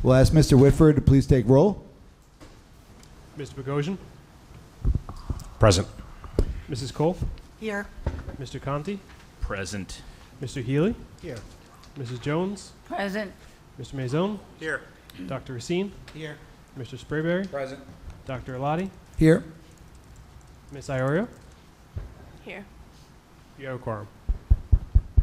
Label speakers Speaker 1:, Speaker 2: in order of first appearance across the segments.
Speaker 1: We'll ask Mr. Whitford to please take roll.
Speaker 2: Mr. Bogosian,
Speaker 3: Present.
Speaker 2: Mrs. Kolf,
Speaker 4: Here.
Speaker 2: Mr. Conti,
Speaker 3: Present.
Speaker 2: Mr. Healy,
Speaker 4: Here.
Speaker 2: Mrs. Jones,
Speaker 4: Present.
Speaker 2: Mr. Maison,
Speaker 3: Here.
Speaker 2: Dr. Racine,
Speaker 4: Here.
Speaker 2: Mr. Sprayberry,
Speaker 3: Present.
Speaker 2: Dr. Eladi,
Speaker 1: Here.
Speaker 2: Miss Iorio.
Speaker 5: Here.
Speaker 2: You have a quorum.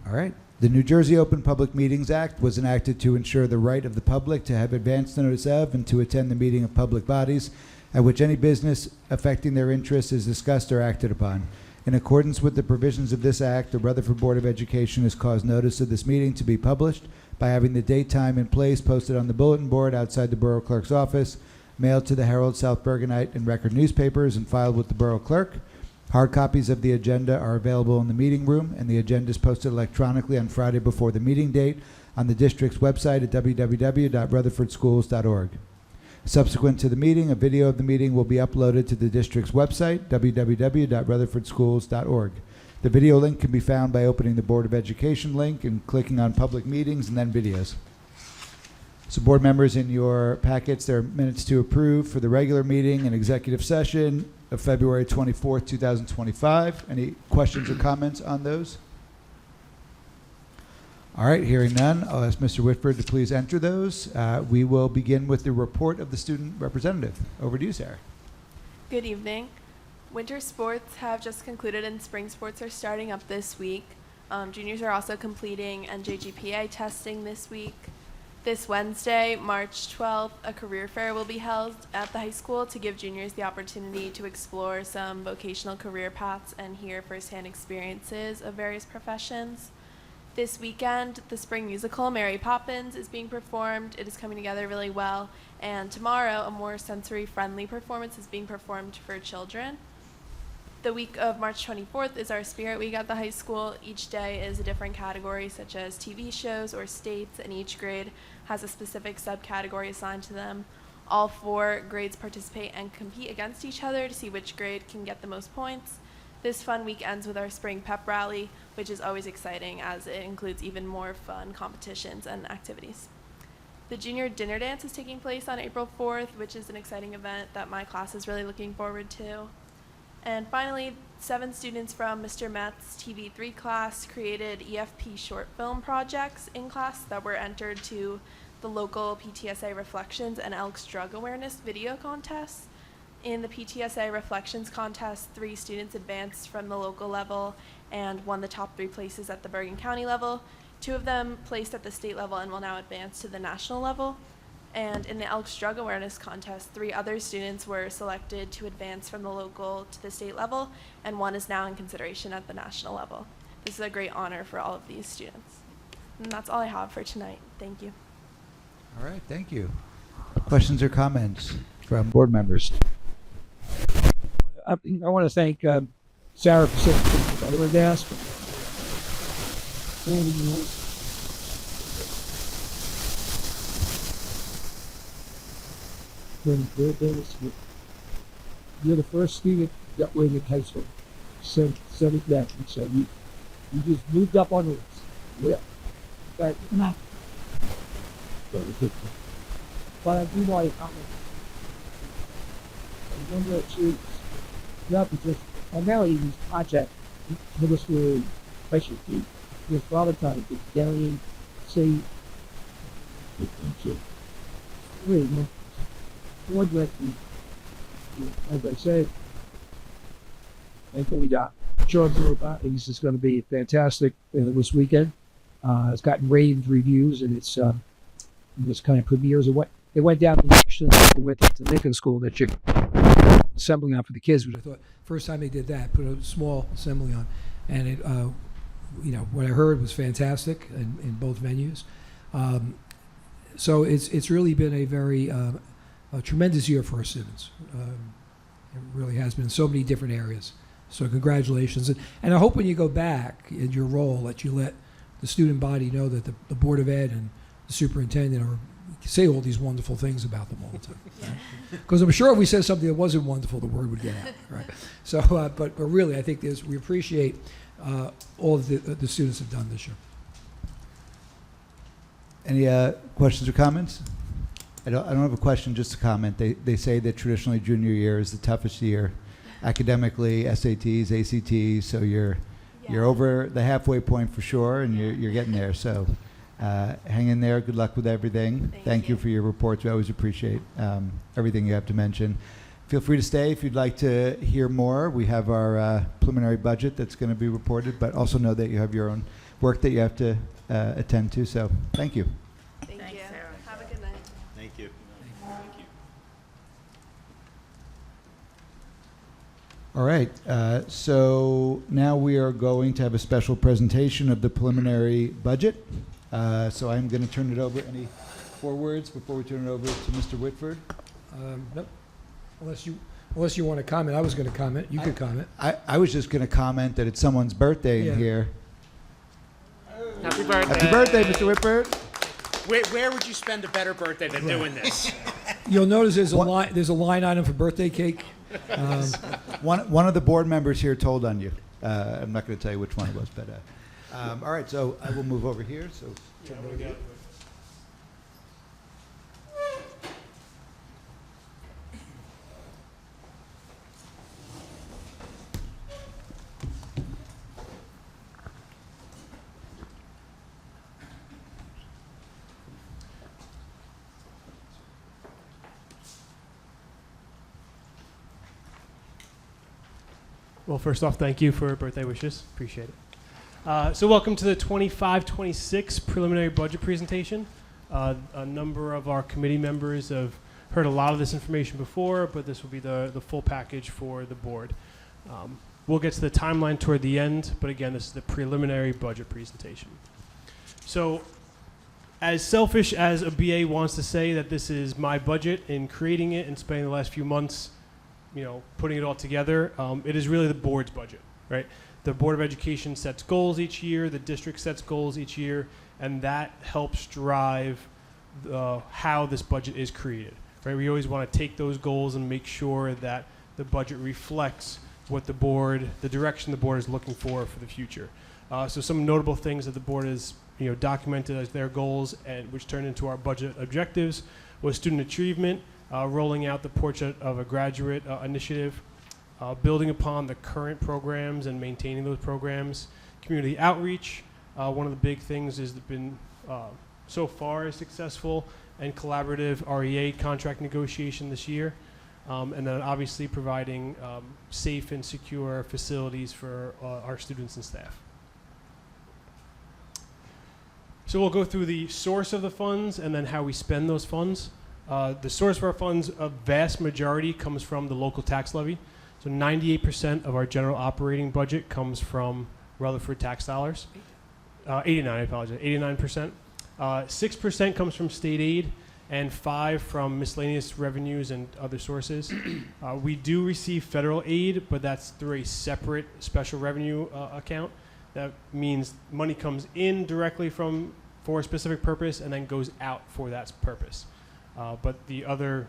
Speaker 1: All right. The New Jersey Open Public Meetings Act was enacted to ensure the right of the public to have advance notice of and to attend the meeting of public bodies at which any business affecting their interests is discussed or acted upon. In accordance with the provisions of this act, the Rutherford Board of Education has caused notice of this meeting to be published by having the date, time, and place posted on the bulletin board outside the Borough Clerk's office, mailed to the Herald, South Bergenite, and Record newspapers, and filed with the Borough Clerk. Hard copies of the agenda are available in the meeting room, and the agenda is posted electronically on Friday before the meeting date on the district's website at www.rutherfordschools.org. Subsequent to the meeting, a video of the meeting will be uploaded to the district's website, www.rutherfordschools.org. The video link can be found by opening the Board of Education link and clicking on Public Meetings and then Videos. So board members, in your packets, there are minutes to approve for the regular meeting and executive session of February 24th, 2025. Any questions or comments on those? All right, hearing none, I'll ask Mr. Whitford to please enter those. We will begin with the report of the student representative. Over to you, Sarah.
Speaker 5: Good evening. Winter sports have just concluded and spring sports are starting up this week. Juniors are also completing NJGPA testing this week. This Wednesday, March 12th, a career fair will be held at the high school to give juniors the opportunity to explore some vocational career paths and hear firsthand experiences of various professions. This weekend, the spring musical Mary Poppins is being performed. It is coming together really well. And tomorrow, a more sensory-friendly performance is being performed for children. The week of March 24th is our Spirit Week at the high school. Each day is a different category, such as TV shows or states, and each grade has a specific subcategory assigned to them. All 4 grades participate and compete against each other to see which grade can get the most points. This fun week ends with our spring pep rally, which is always exciting as it includes even more fun competitions and activities. The junior dinner dance is taking place on April 4th, which is an exciting event that my class is really looking forward to. And finally, 7 students from Mr. Met's TV3 class created EFP short film projects in class that were entered to the local PTSA Reflections and Elks Drug Awareness video contests. In the PTSA Reflections contest, 3 students advanced from the local level and won the top 3 places at the Bergen County level. 2 of them placed at the state level and will now advance to the national level. And in the Elks Drug Awareness contest, 3 other students were selected to advance from the local to the state level, and 1 is now in consideration at the national level. This is a great honor for all of these students. And that's all I have for tonight. Thank you.
Speaker 1: All right, thank you. Questions or comments from board members?
Speaker 6: I want to thank Sarah for sitting for the other desk. You're the first student that went in high school. Said it that. So you just moved up on the list. Yeah. But not. But I do want to comment. I remember she not because primarily these projects middle school pressure team with father time to Darian say really board directing, as I said, I think we got Sean This is going to be fantastic this weekend. It's gotten rave reviews and it's kind of premieres. It went down to the Lincoln School that you're assembling on for the kids, which I thought first time they did that, put a small assembly on, and it, what I heard was fantastic in both venues. So it's really been a very a tremendous year for our students. It really has been in so many different areas. So congratulations, and I hope when you go back in your role that you let the student body know that the Board of Ed and the superintendent are say all these wonderful things about them all the time. Because I'm sure if we said something that wasn't wonderful, the word would get out. Right? So, but really, I think we appreciate all of the students have done this year.
Speaker 1: Any questions or comments? I don't have a question, just a comment. They say that traditionally junior year is the toughest year academically, SATs, ACTs, so you're over the halfway point for sure, and you're getting there. So hang in there. Good luck with everything. Thank you for your reports. We always appreciate everything you have to mention. Feel free to stay if you'd like to hear more. We have our preliminary budget that's going to be reported, but also know that you have your own work that you have to attend to. So thank you.
Speaker 5: Thank
Speaker 4: Thanks,
Speaker 5: you.
Speaker 4: Sarah.
Speaker 5: Have a good night.
Speaker 3: Thank you.
Speaker 1: All right, so now we are going to have a special presentation of the preliminary budget. So I'm going to turn it over. Any 4 words before we turn it over to Mr. Whitford?
Speaker 7: Nope. Unless you want to comment. I was going to comment. You could comment.
Speaker 1: I was just going to comment that it's someone's birthday in here.
Speaker 3: Happy birthday.
Speaker 1: Happy birthday, Mr. Whitford.
Speaker 3: Where would you spend a better birthday than doing this?
Speaker 7: You'll notice there's a
Speaker 1: What?
Speaker 7: line. There's a line item for birthday cake.
Speaker 1: One of the board members here told on you. I'm not going to tell you which one it was, but all right. So I will move over here. So turn it over to you.
Speaker 2: Well, first off, thank you for birthday wishes. Appreciate it. So welcome to the 25-26 preliminary budget presentation. A number of our committee members have heard a lot of this information before, but this will be the full package for the board. We'll get to the timeline toward the end, but again, this is the preliminary budget presentation. So as selfish as a BA wants to say that this is my budget in creating it and spending the last few months putting it all together, it is really the board's budget, right? The Board of Education sets goals each year, the district sets goals each year, and that helps drive how this budget is created, right? We always want to take those goals and make sure that the budget reflects what the direction the board is looking for the future. So some notable things that the board has documented as their goals, and which turned into our budget objectives, was student achievement, rolling out the Portrait of a Graduate initiative, building upon the current programs and maintaining those programs, community outreach. One of the big things has been so far is successful and collaborative REA contract negotiation this year, and then obviously providing safe and secure facilities for our students and staff. So we'll go through the source of the funds and then how we spend those funds. The source of our funds, a vast majority comes from the local tax levy. So 98% of our general operating budget comes from Rutherford tax dollars. 89%. 6% comes from state aid and 5% from miscellaneous revenues and other sources. We do receive federal aid, but that's through a separate special revenue account. That means money comes in directly for a specific purpose and then goes out for that purpose. But the other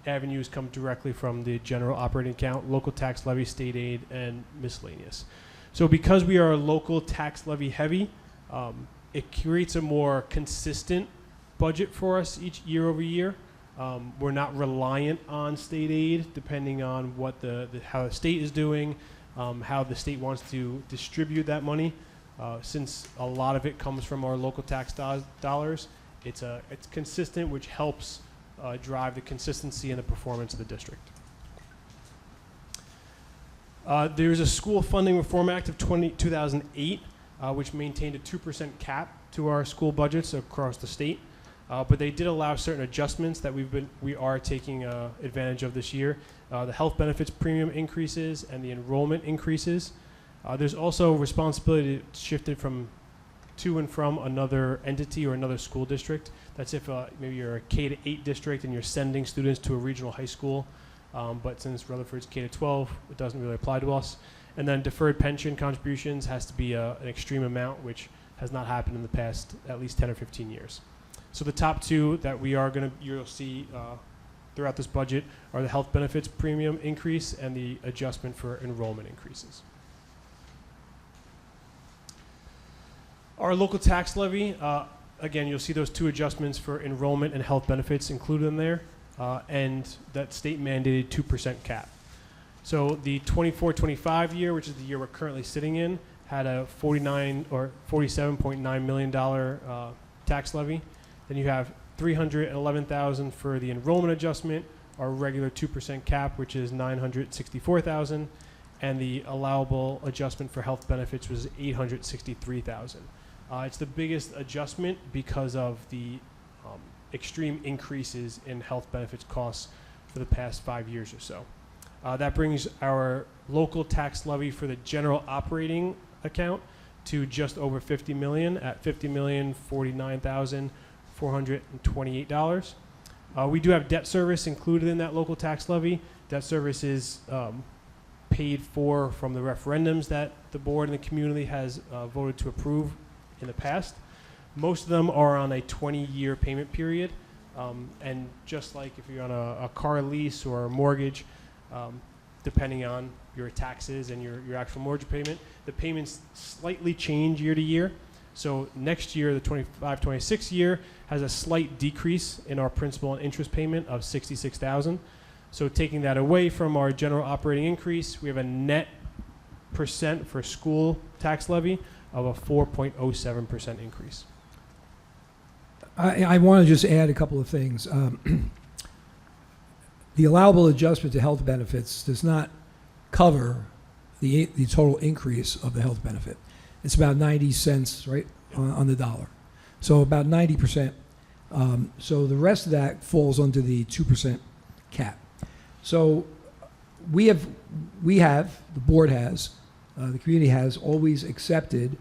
Speaker 2: avenues come directly from the general operating account, local tax levy, state aid, and miscellaneous. So because we are local tax levy heavy, it creates a more consistent budget for us each year over year. We're not reliant on state aid depending on what how the state is doing, how the state wants to distribute that money. Since a lot of it comes from our local tax dollars, it's consistent, which helps drive the consistency and the performance of the district. There's a School Funding Reform Act of 2008, which maintained a 2% cap to our school budgets across the state. But they did allow certain adjustments that we are taking advantage of this year. The health benefits premium increases and the enrollment increases. There's also responsibility shifted to and from another entity or another school district. That's if maybe you're a K-8 district and you're sending students to a regional high school. But since Rutherford's K-12, it doesn't really apply to us. And then deferred pension contributions has to be an extreme amount, which has not happened in the past at least 10 or 15 years. So the top two that you'll see throughout this budget are the health benefits premium increase and the adjustment for enrollment increases. Our local tax levy, again, you'll see those two adjustments for enrollment and health benefits included in there, and that state mandated 2% cap. So the 24-25 year, which is the year we're currently sitting in, had a $47.9 million tax levy. Then you have $311,000 for the enrollment adjustment, our regular 2% cap, which is $964,000, and the allowable adjustment for health benefits was $863,000. It's the biggest adjustment because of the extreme increases in health benefits costs for the past 5 years or so. That brings our local tax levy for the general operating account to just over $50 million at $50,049,428. We do have debt service included in that local tax levy. Debt service is paid for from the referendums that the board and the community has voted to approve in the past. Most of them are on a 20-year payment period, and just like if you're on a car lease or a mortgage, depending on your taxes and your actual mortgage payment, the payments slightly change year to year. So next year, the 25-26 year, has a slight decrease in our principal and interest payment of $66,000. So taking that away from our general operating increase, we have a net percent for school tax levy of a 4.07% increase.
Speaker 7: I want to just add a couple of things. The allowable adjustment to health benefits does not cover the total increase of the health benefit. It's about 90 cents, right, on the dollar. So about 90%. So the rest of that falls under the 2% cap. So we have, the board has, the community has always accepted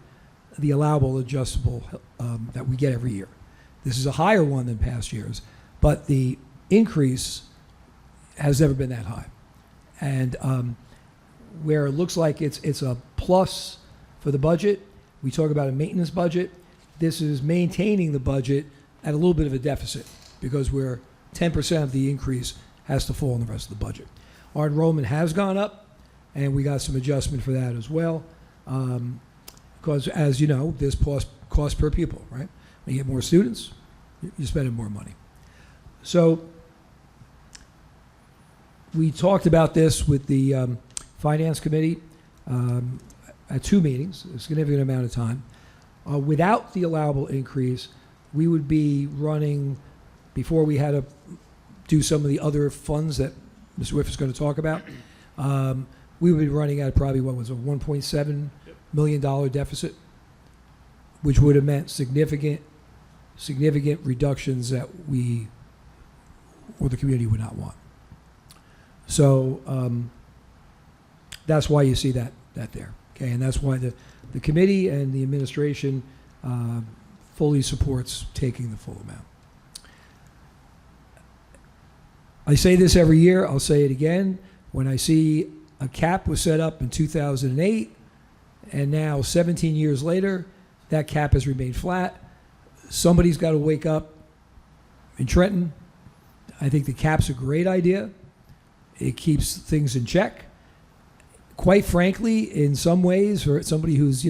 Speaker 7: the allowable adjustable that we get every year. This is a higher one than past years, but the increase has never been that high. And where it looks like it's a plus for the budget, we talk about a maintenance budget. This is maintaining the budget at a little bit of a deficit because we're 10% of the increase has to fall in the rest of the budget. Our enrollment has gone up, and we got some adjustment for that as well. Because as you know, there's cost per pupil, right? When you get more students, you're spending more money. So we talked about this with the Finance Committee at 2 meetings, a significant amount of time. Without the allowable increase, we would be running, before we had to do some of the other funds that Mr. Whiff is going to talk about, we would be running at probably, what was it, $1.7 million deficit, which would have meant significant reductions that we or the community would not want. So that's why you see that there. Okay, and that's why the committee and the administration fully supports taking the full amount. I say this every year, I'll say it again. When I see a cap was set up in 2008, and now 17 years later, that cap has remained flat. Somebody's got to wake up in Trenton. I think the cap's a great idea. It keeps things in check. Quite frankly, in some ways, for somebody who's,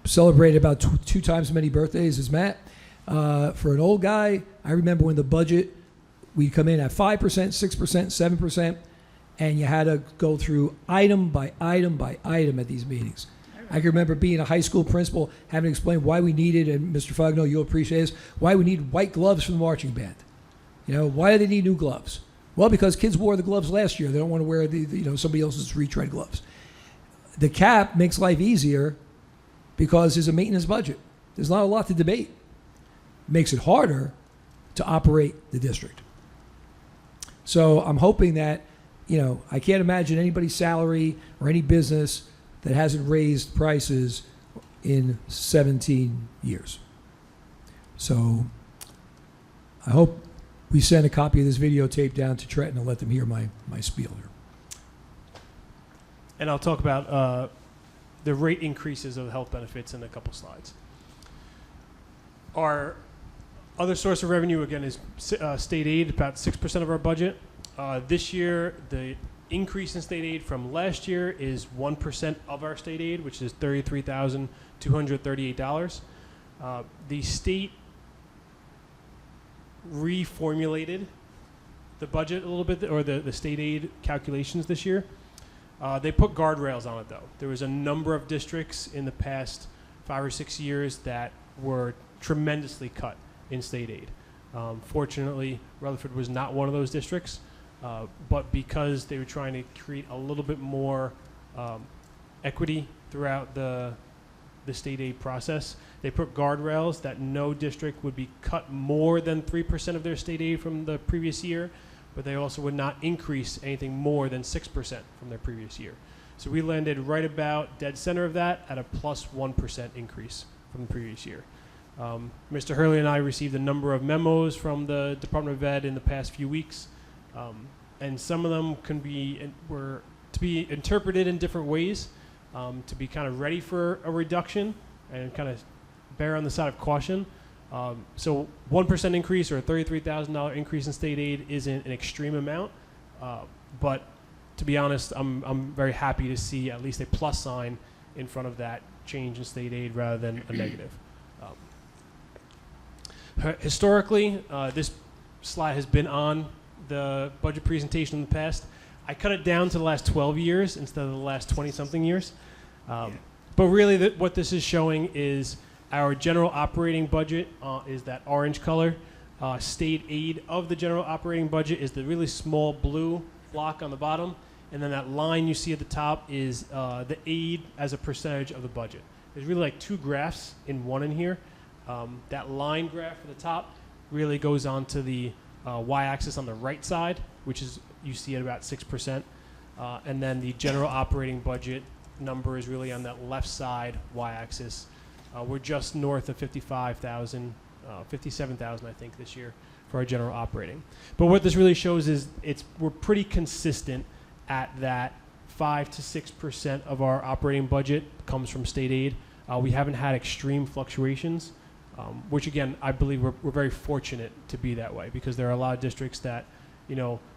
Speaker 7: celebrated about two times as many birthdays as Matt, for an old guy, I remember when the budget, we'd come in at 5%, 6%, 7%, and you had to go through item by item by item at these meetings. I can remember being a high school principal, having to explain why we needed, and Mr. Fogno, you'll appreciate this, why we need white gloves for the marching band. Why do they need new gloves? Well, because kids wore the gloves last year. They don't want to wear somebody else's retread gloves. The cap makes life easier because there's a maintenance budget. There's not a lot to debate. It makes it harder to operate the district. So I'm hoping that, I can't imagine anybody's salary or any business that hasn't raised prices in 17 years. So I hope we send a copy of this videotape down to Trenton and let them hear my spiel here.
Speaker 2: And I'll talk about the rate increases of the health benefits in a couple slides. Our other source of revenue, again, is state aid, about 6% of our budget. This year, the increase in state aid from last year is 1% of our state aid, which is $33,238. The state reformulated the budget a little bit, or the state aid calculations this year. They put guardrails on it, though. There was a number of districts in the past 5 or 6 years that were tremendously cut in state aid. Fortunately, Rutherford was not one of those districts, but because they were trying to create a little bit more equity throughout the state aid process, they put guardrails that no district would be cut more than 3% of their state aid from the previous year, but they also would not increase anything more than 6% from their previous year. So we landed right about dead center of that at a plus 1% increase from the previous year. Mr. Hurley and I received a number of memos from the Department of Ed in the past few weeks, and some of them were to be interpreted in different ways, to be kind of ready for a reduction and kind of bear on the side of caution. So 1% increase or a $33,000 increase in state aid isn't an extreme amount, but to be honest, I'm very happy to see at least a plus sign in front of that change in state aid rather than a negative. Historically, this slide has been on the budget presentation in the past. I cut it down to the last 12 years instead of the last 20-something years. But really, what this is showing is our general operating budget is that orange color. State aid of the general operating budget is the really small blue block on the bottom. And then that line you see at the top is the aid as a percentage of the budget. There's really like two graphs in one in here. That line graph at the top really goes on to the y-axis on the right side, which is you see at about 6%. And then the general operating budget number is really on that left side y-axis. We're just north of 55,000, 57,000, I think, this year for our general operating. But what this really shows is we're pretty consistent at that 5 to 6% of our operating budget comes from state aid. We haven't had extreme fluctuations, which again, I believe we're very fortunate to be that way, because there are a lot of districts that,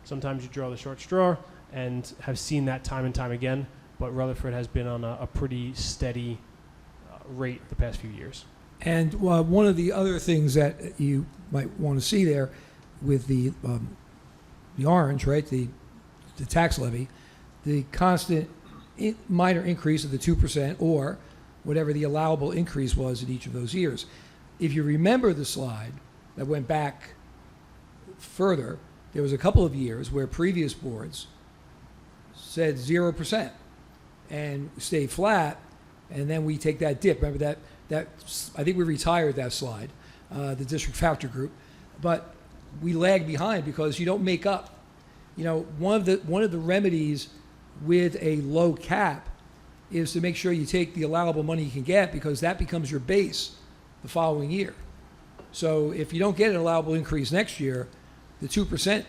Speaker 2: sometimes you draw the short straw and have seen that time and time again, but Rutherford has been on a pretty steady rate the past few years.
Speaker 7: And one of the other things that you might want to see there with the orange, right, the tax levy, the constant minor increase of the 2% or whatever the allowable increase was in each of those years. If you remember the slide that went back further, there was a couple of years where previous boards said 0% and stayed flat, and then we take that dip. Remember that I think we retired that slide, the district factor group, but we lag behind because you don't make up. One of the remedies with a low cap is to make sure you take the allowable money you can get, because that becomes your base the following year. So if you don't get an allowable increase next year, the 2%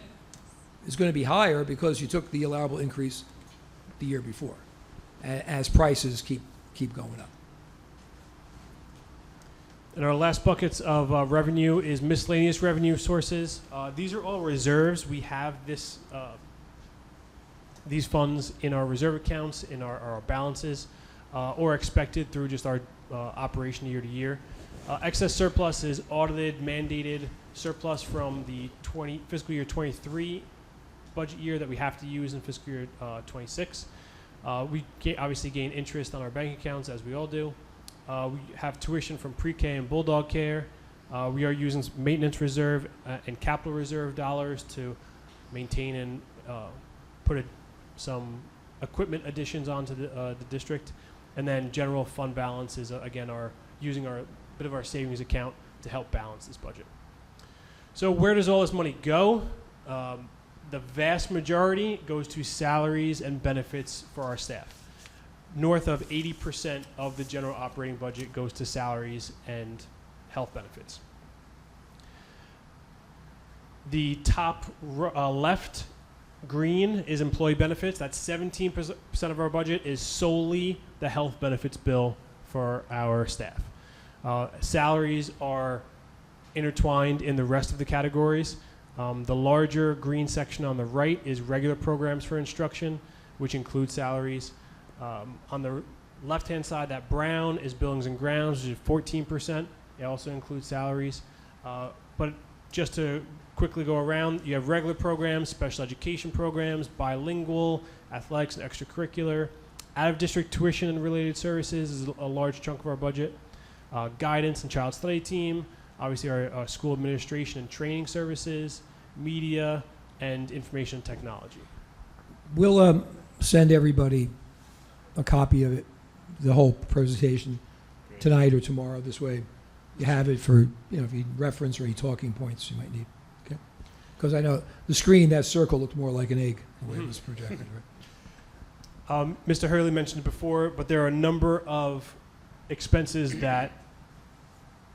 Speaker 7: is going to be higher because you took the allowable increase the year before, as prices keep going up.
Speaker 2: And our last buckets of revenue is miscellaneous revenue sources. These are all reserves. We have these funds in our reserve accounts, in our balances, or expected through just our operation year to year. Excess surplus is audited, mandated surplus from the fiscal year 23 budget year that we have to use in fiscal year 26. We obviously gain interest on our bank accounts, as we all do. We have tuition from pre-K and Bulldog Care. We are using maintenance reserve and capital reserve dollars to maintain and put some equipment additions onto the district. And then general fund balance is, again, using our bit of our savings account to help balance this budget. So where does all this money go? The vast majority goes to salaries and benefits for our staff. North of 80% of the general operating budget goes to salaries and health benefits. The top left green is employee benefits. That's 17% of our budget is solely the health benefits bill for our staff. Salaries are intertwined in the rest of the categories. The larger green section on the right is regular programs for instruction, which include salaries. On the left-hand side, that brown is buildings and grounds, which is 14%. It also includes salaries. But just to quickly go around, you have regular programs, special education programs, bilingual, athletics and extracurricular. Out-of-district tuition and related services is a large chunk of our budget. Guidance and child study team, obviously our school administration and training services, media, and information technology.
Speaker 7: We'll send everybody a copy of it, the whole presentation, tonight or tomorrow. This way you have it for, if you reference or any talking points you might need. Okay? Because I know the screen, that circle looked more like an egg the way it was projected. Right?
Speaker 2: Mr. Hurley mentioned it before, but there are a number of expenses that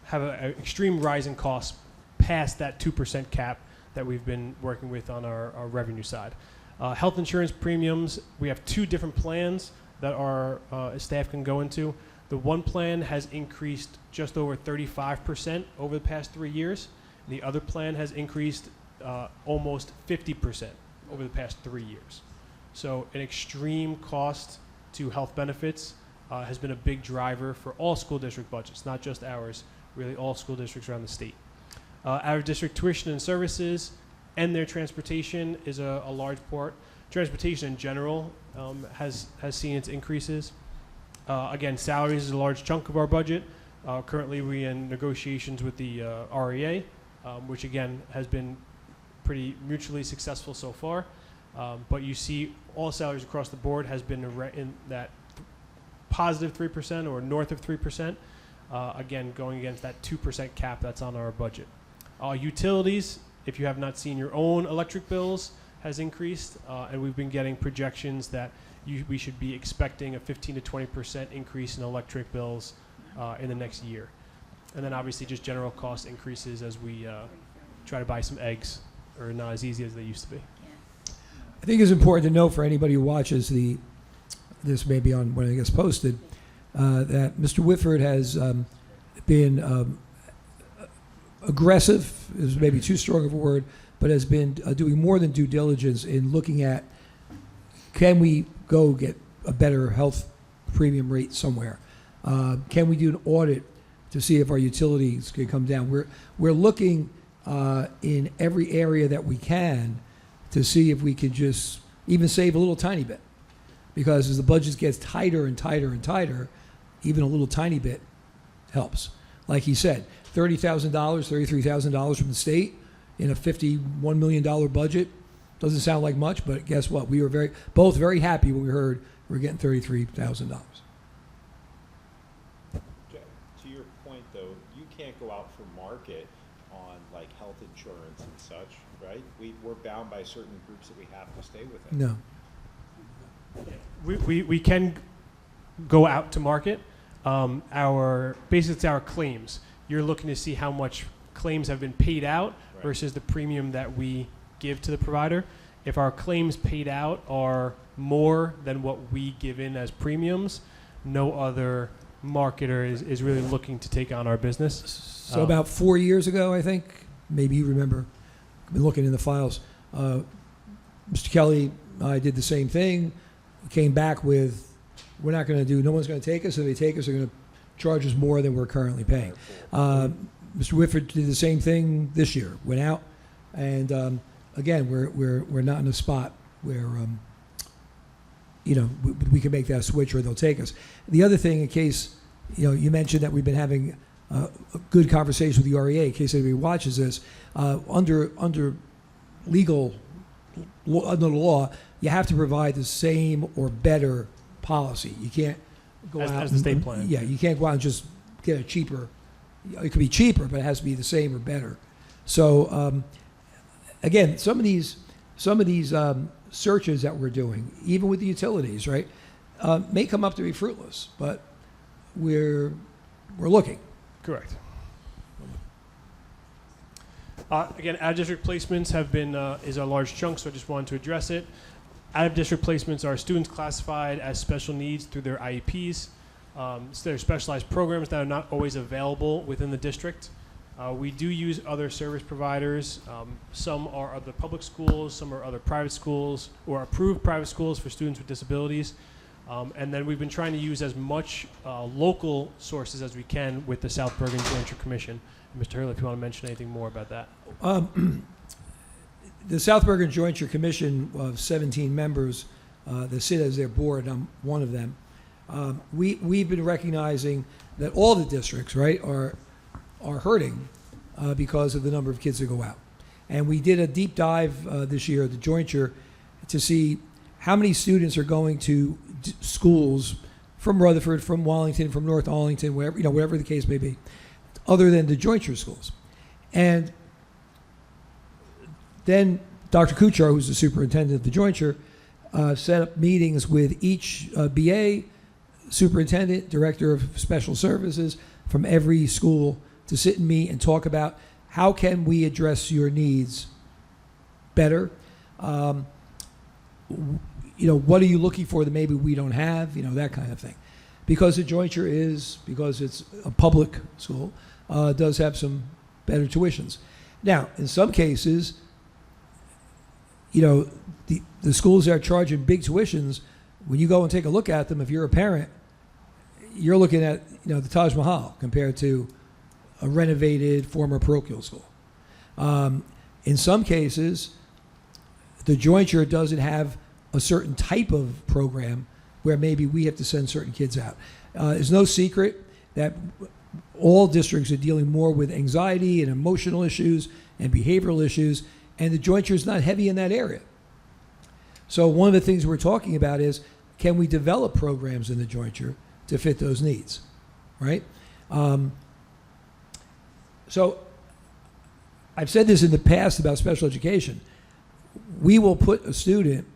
Speaker 2: have an extreme rise in costs past that 2% cap that we've been working with on our revenue side. Health insurance premiums, we have 2 different plans that our staff can go into. The one plan has increased just over 35% over the past 3 years. And the other plan has increased almost 50% over the past 3 years. So an extreme cost to health benefits has been a big driver for all school district budgets, not just ours, really all school districts around the state. Out-of-district tuition and services and their transportation is a large part. Transportation in general has seen its increases. Again, salaries is a large chunk of our budget. Currently, we're in negotiations with the REA, which again has been pretty mutually successful so far. But you see all salaries across the board has been in that positive 3% or north of 3%. Again, going against that 2% cap that's on our budget. Utilities, if you have not seen your own electric bills, has increased, and we've been getting projections that we should be expecting a 15 to 20% increase in electric bills in the next year. And then obviously just general cost increases as we try to buy some eggs, or not as easy as they used to be.
Speaker 7: I think it's important to note for anybody who watches this maybe on when it gets posted, that Mr. Whitford has been aggressive, is maybe too strong of a word, but has been doing more than due diligence in looking at, can we go get a better health premium rate somewhere? Can we do an audit to see if our utilities can come down? We're looking in every area that we can to see if we can just even save a little tiny bit. Because as the budget gets tighter and tighter and tighter, even a little tiny bit helps. Like he said, $30,000, $33,000 from the state in a $51 million budget doesn't sound like much, but guess what? We were both very happy when we heard we were getting $33,000.
Speaker 4: To your point, though, you can't go out for market on like health insurance and such, right? We're bound by certain groups that we have to stay within.
Speaker 7: No.
Speaker 2: We can go out to market. Basically it's our claims. You're looking to see how much claims have been paid out versus the premium that we give to the provider. If our claims paid out are more than what we give in as premiums, no other marketer is really looking to take on our business.
Speaker 7: So about 4 years ago, I think, maybe you remember, I've been looking in the files, Mr. Kelly, I did the same thing. We came back with, we're not going to do, no one's going to take us. If they take us, they're going to charge us more than we're currently paying. Mr. Whitford did the same thing this year, went out, and again, we're not in a spot where, we can make that switch or they'll take us. The other thing, in case, you mentioned that we've been having a good conversation with the REA, in case anybody watches this, under legal, under the law, you have to provide the same or better policy. You can't go out
Speaker 2: as the state plan.
Speaker 7: Yeah, you can't go out and just get a cheaper. It could be cheaper, but it has to be the same or better. So again, some of these searches that we're doing, even with the utilities, right, may come up to be fruitless, but we're looking.
Speaker 2: Correct. Again, out-of-district placements have been is a large chunk, so I just wanted to address it. Out-of-district placements are students classified as special needs through their IEPs. So they're specialized programs that are not always available within the district. We do use other service providers. Some are other public schools, some are other private schools, or approved private schools for students with disabilities. And then we've been trying to use as much local sources as we can with the South Bergen Jointure Commission. Mr. Hurley, if you want to mention anything more about that.
Speaker 7: The South Bergen Jointure Commission of 17 members that sit as their board, I'm one of them. We've been recognizing that all the districts, right, are hurting because of the number of kids that go out. And we did a deep dive this year at the Jointure to see how many students are going to schools from Rutherford, from Wallington, from North Arlington, wherever, whatever the case may be, other than the Jointure schools. And then Dr. Kuchar, who's the superintendent of the Jointure, set up meetings with each BA, superintendent, director of special services from every school to sit and meet and talk about how can we address your needs better. What are you looking for that maybe we don't have, that kind of thing. Because the Jointure because it's a public school, does have some better tuitions. Now, in some cases, the schools that are charging big tuitions, when you go and take a look at them, if you're a parent, you're looking at, the Taj Mahal compared to a renovated former parochial school. In some cases, the Jointure doesn't have a certain type of program where maybe we have to send certain kids out. It's no secret that all districts are dealing more with anxiety and emotional issues and behavioral issues, and the Jointure is not heavy in that area. So one of the things we're talking about is, can we develop programs in the Jointure to fit those needs, right? So I've said this in the past about special education. We will put a student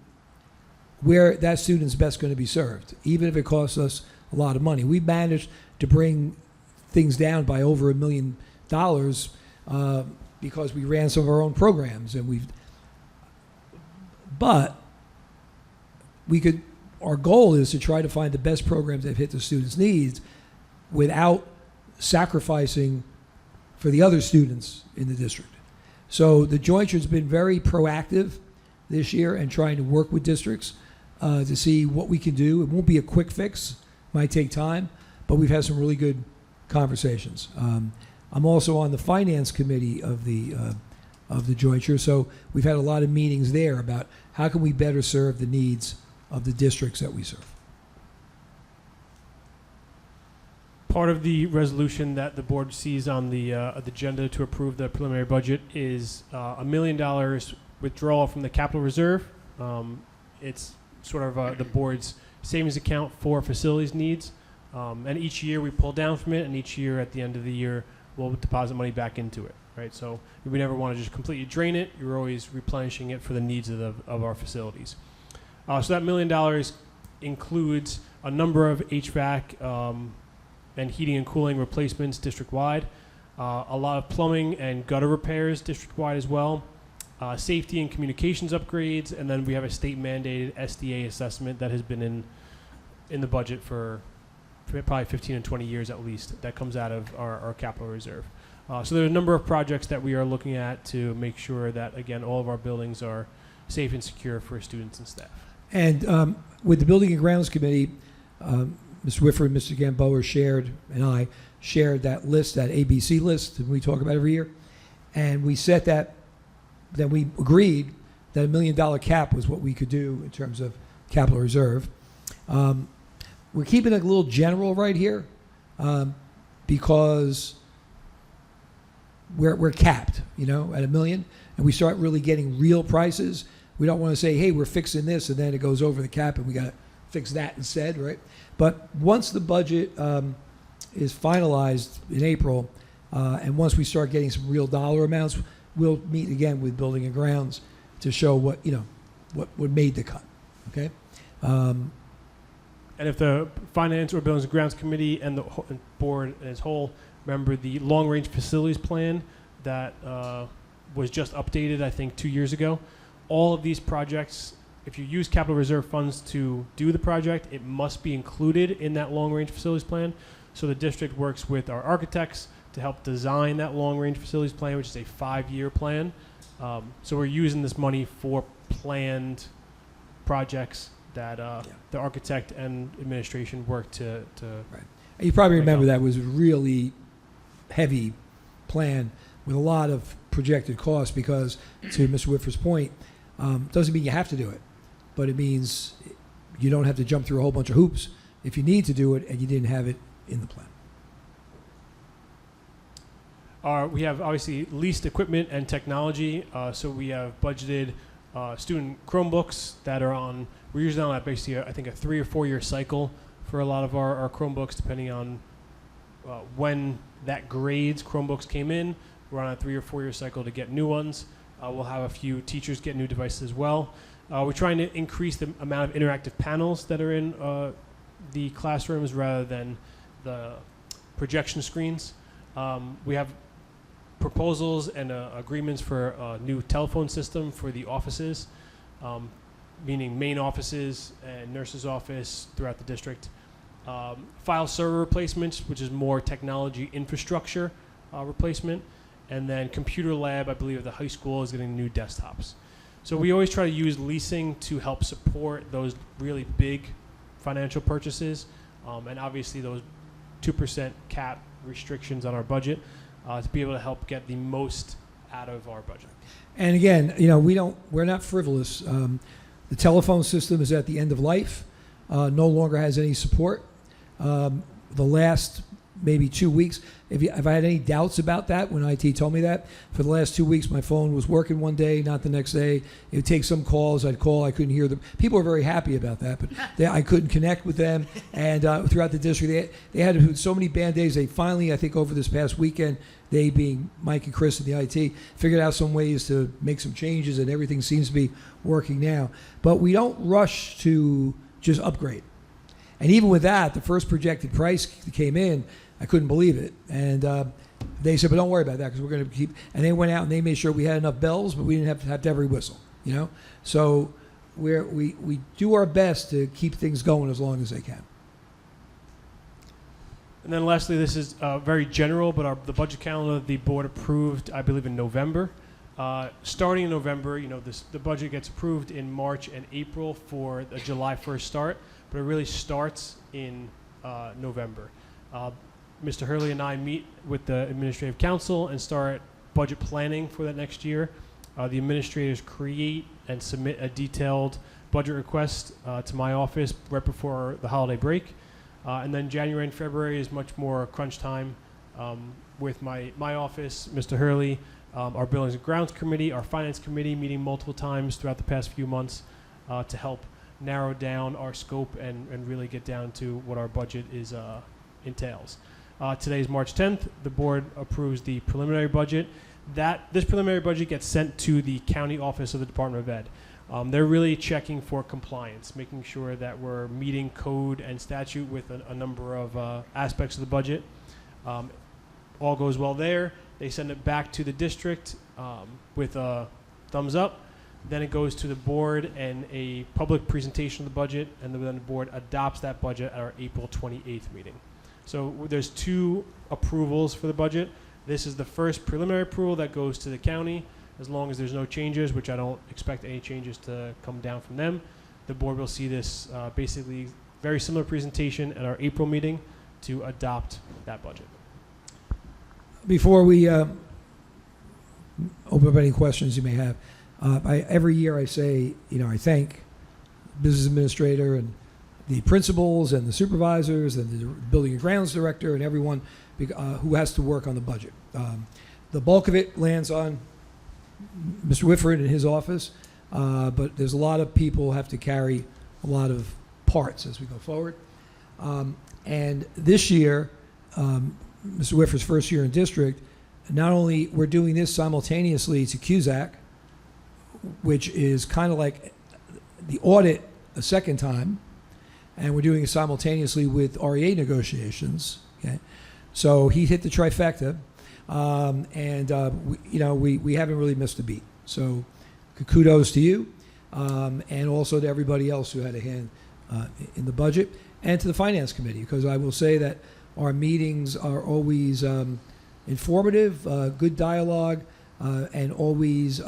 Speaker 7: where that student's best going to be served, even if it costs us a lot of money. We've managed to bring things down by over $1 million because we ran some of our own programs, and but our goal is to try to find the best programs that hit the students' needs without sacrificing for the other students in the district. So the Jointure's been very proactive this year and trying to work with districts to see what we can do. It won't be a quick fix, might take time, but we've had some really good conversations. I'm also on the finance committee of the Jointure, so we've had a lot of meetings there about how can we better serve the needs of the districts that we serve.
Speaker 2: Part of the resolution that the board sees on the agenda to approve the preliminary budget is $1 million withdrawal from the capital reserve. It's sort of the board's savings account for facilities needs. And each year we pull down from it, and each year at the end of the year we'll deposit money back into it, right? So we never want to just completely drain it. You're always replenishing it for the needs of our facilities. So that $1 million includes a number of HVAC and heating and cooling replacements district-wide, a lot of plumbing and gutter repairs district-wide as well, safety and communications upgrades, and then we have a state-mandated SDA assessment that has been in the budget for probably 15 and 20 years at least, that comes out of our capital reserve. So there are a number of projects that we are looking at to make sure that, again, all of our buildings are safe and secure for students and staff.
Speaker 7: And with the Building and Grounds Committee, Mr. Whitford, Mr. Gamboa and I shared that list, that ABC list that we talk about every year. And we set that we agreed that $1 million cap was what we could do in terms of capital reserve. We're keeping it a little general right here because we're capped, at $1 million, and we start really getting real prices. We don't want to say, hey, we're fixing this, and then it goes over the cap, and we got to fix that instead, right? But once the budget is finalized in April, and once we start getting some real dollar amounts, we'll meet again with Building and Grounds to show what made the cut. Okay.
Speaker 2: And if the Finance or Buildings and Grounds Committee and the board as whole remember the long-range facilities plan that was just updated, I think, 2 years ago, all of these projects, if you use capital reserve funds to do the project, it must be included in that long-range facilities plan. So the district works with our architects, to help design that long-range facilities plan, which is a 5-year plan. So we're using this money for planned projects that the architect and administration work to
Speaker 7: You probably
Speaker 2: Like,
Speaker 7: remember that was a really heavy plan with a lot of projected costs because, to Mr. Whitford's point, doesn't mean you have to do it, but it means you don't have to jump through a whole bunch of hoops if you need to do it and you didn't have it in the plan.
Speaker 2: We have obviously leased equipment and technology. So we have budgeted student Chromebooks that are on, we're usually on basically, I think, a 3 or 4 year cycle for a lot of our Chromebooks, depending on when that grades Chromebooks came in. We're on a 3 or 4 year cycle to get new ones. We'll have a few teachers get new devices as well. We're trying to increase the amount of interactive panels that are in the classrooms rather than the projection screens. We have proposals and agreements for a new telephone system for the offices, meaning main offices and nurse's office throughout the district. File server replacements, which is more technology infrastructure replacement. And then computer lab, I believe at the high school, is getting new desktops. So we always try to use leasing to help support those really big financial purchases, and obviously those 2% cap restrictions on our budget to be able to help get the most out of our budget.
Speaker 7: And again, we're not frivolous. The telephone system is at the end of life, no longer has any support. The last maybe 2 weeks, if I had any doubts about that when IT told me that, for the last 2 weeks my phone was working one day, not the next day. It would take some calls, I'd call, I couldn't hear them. People were very happy about that, but I couldn't connect with them. And throughout the district, they had so many band aids. They finally, I think over this past weekend, they being Mike and Chris in the IT, figured out some ways to make some changes, and everything seems to be working now. But we don't rush to just upgrade. And even with that, the first projected price that came in, I couldn't believe it. And they said, but don't worry about that because we're going to keep. And they went out and they made sure we had enough bells, but we didn't have to every whistle, So we do our best to keep things going as long as they can.
Speaker 2: And then lastly, this is very general, but the budget calendar the board approved, I believe, in November. Starting in November, the budget gets approved in March and April for a July 1st start, but it really starts in November. Mr. Hurley and I meet with the administrative council and start budget planning for that next year. The administrators create and submit a detailed budget request to my office right before the holiday break. And then January and February is much more crunch time with my office, Mr. Hurley, our Buildings and Grounds Committee, our Finance Committee meeting multiple times throughout the past few months to help narrow down our scope and really get down to what our budget entails. Today is March 10th. The board approves the preliminary budget. This preliminary budget gets sent to the county office of the Department of Ed. They're really checking for compliance, making sure that we're meeting code and statute with a number of aspects of the budget. All goes well there. They send it back to the district with a thumbs up. Then it goes to the board and a public presentation of the budget, and then the board adopts that budget at our April 28th meeting. So there's 2 approvals for the budget. This is the first preliminary approval that goes to the county. As long as there's no changes, which I don't expect any changes to come down from them, the board will see this basically very similar presentation at our April meeting to adopt that budget.
Speaker 7: Before we open up any questions you may have, every year I say, I thank business administrator and the principals and the supervisors and the building and grounds director and everyone who has to work on the budget. The bulk of it lands on Mr. Whitford in his office, but there's a lot of people who have to carry a lot of parts as we go forward. And this year, Mr. Whitford's first year in district, not only we're doing this simultaneously to CUSAC, which is kind of like the audit a second time, and we're doing it simultaneously with REA negotiations. Okay, so he hit the trifecta, and we haven't really missed a beat. So kudos to you, and also to everybody else who had a hand in the budget, and to the finance committee, because I will say that our meetings are always informative, good dialogue, and always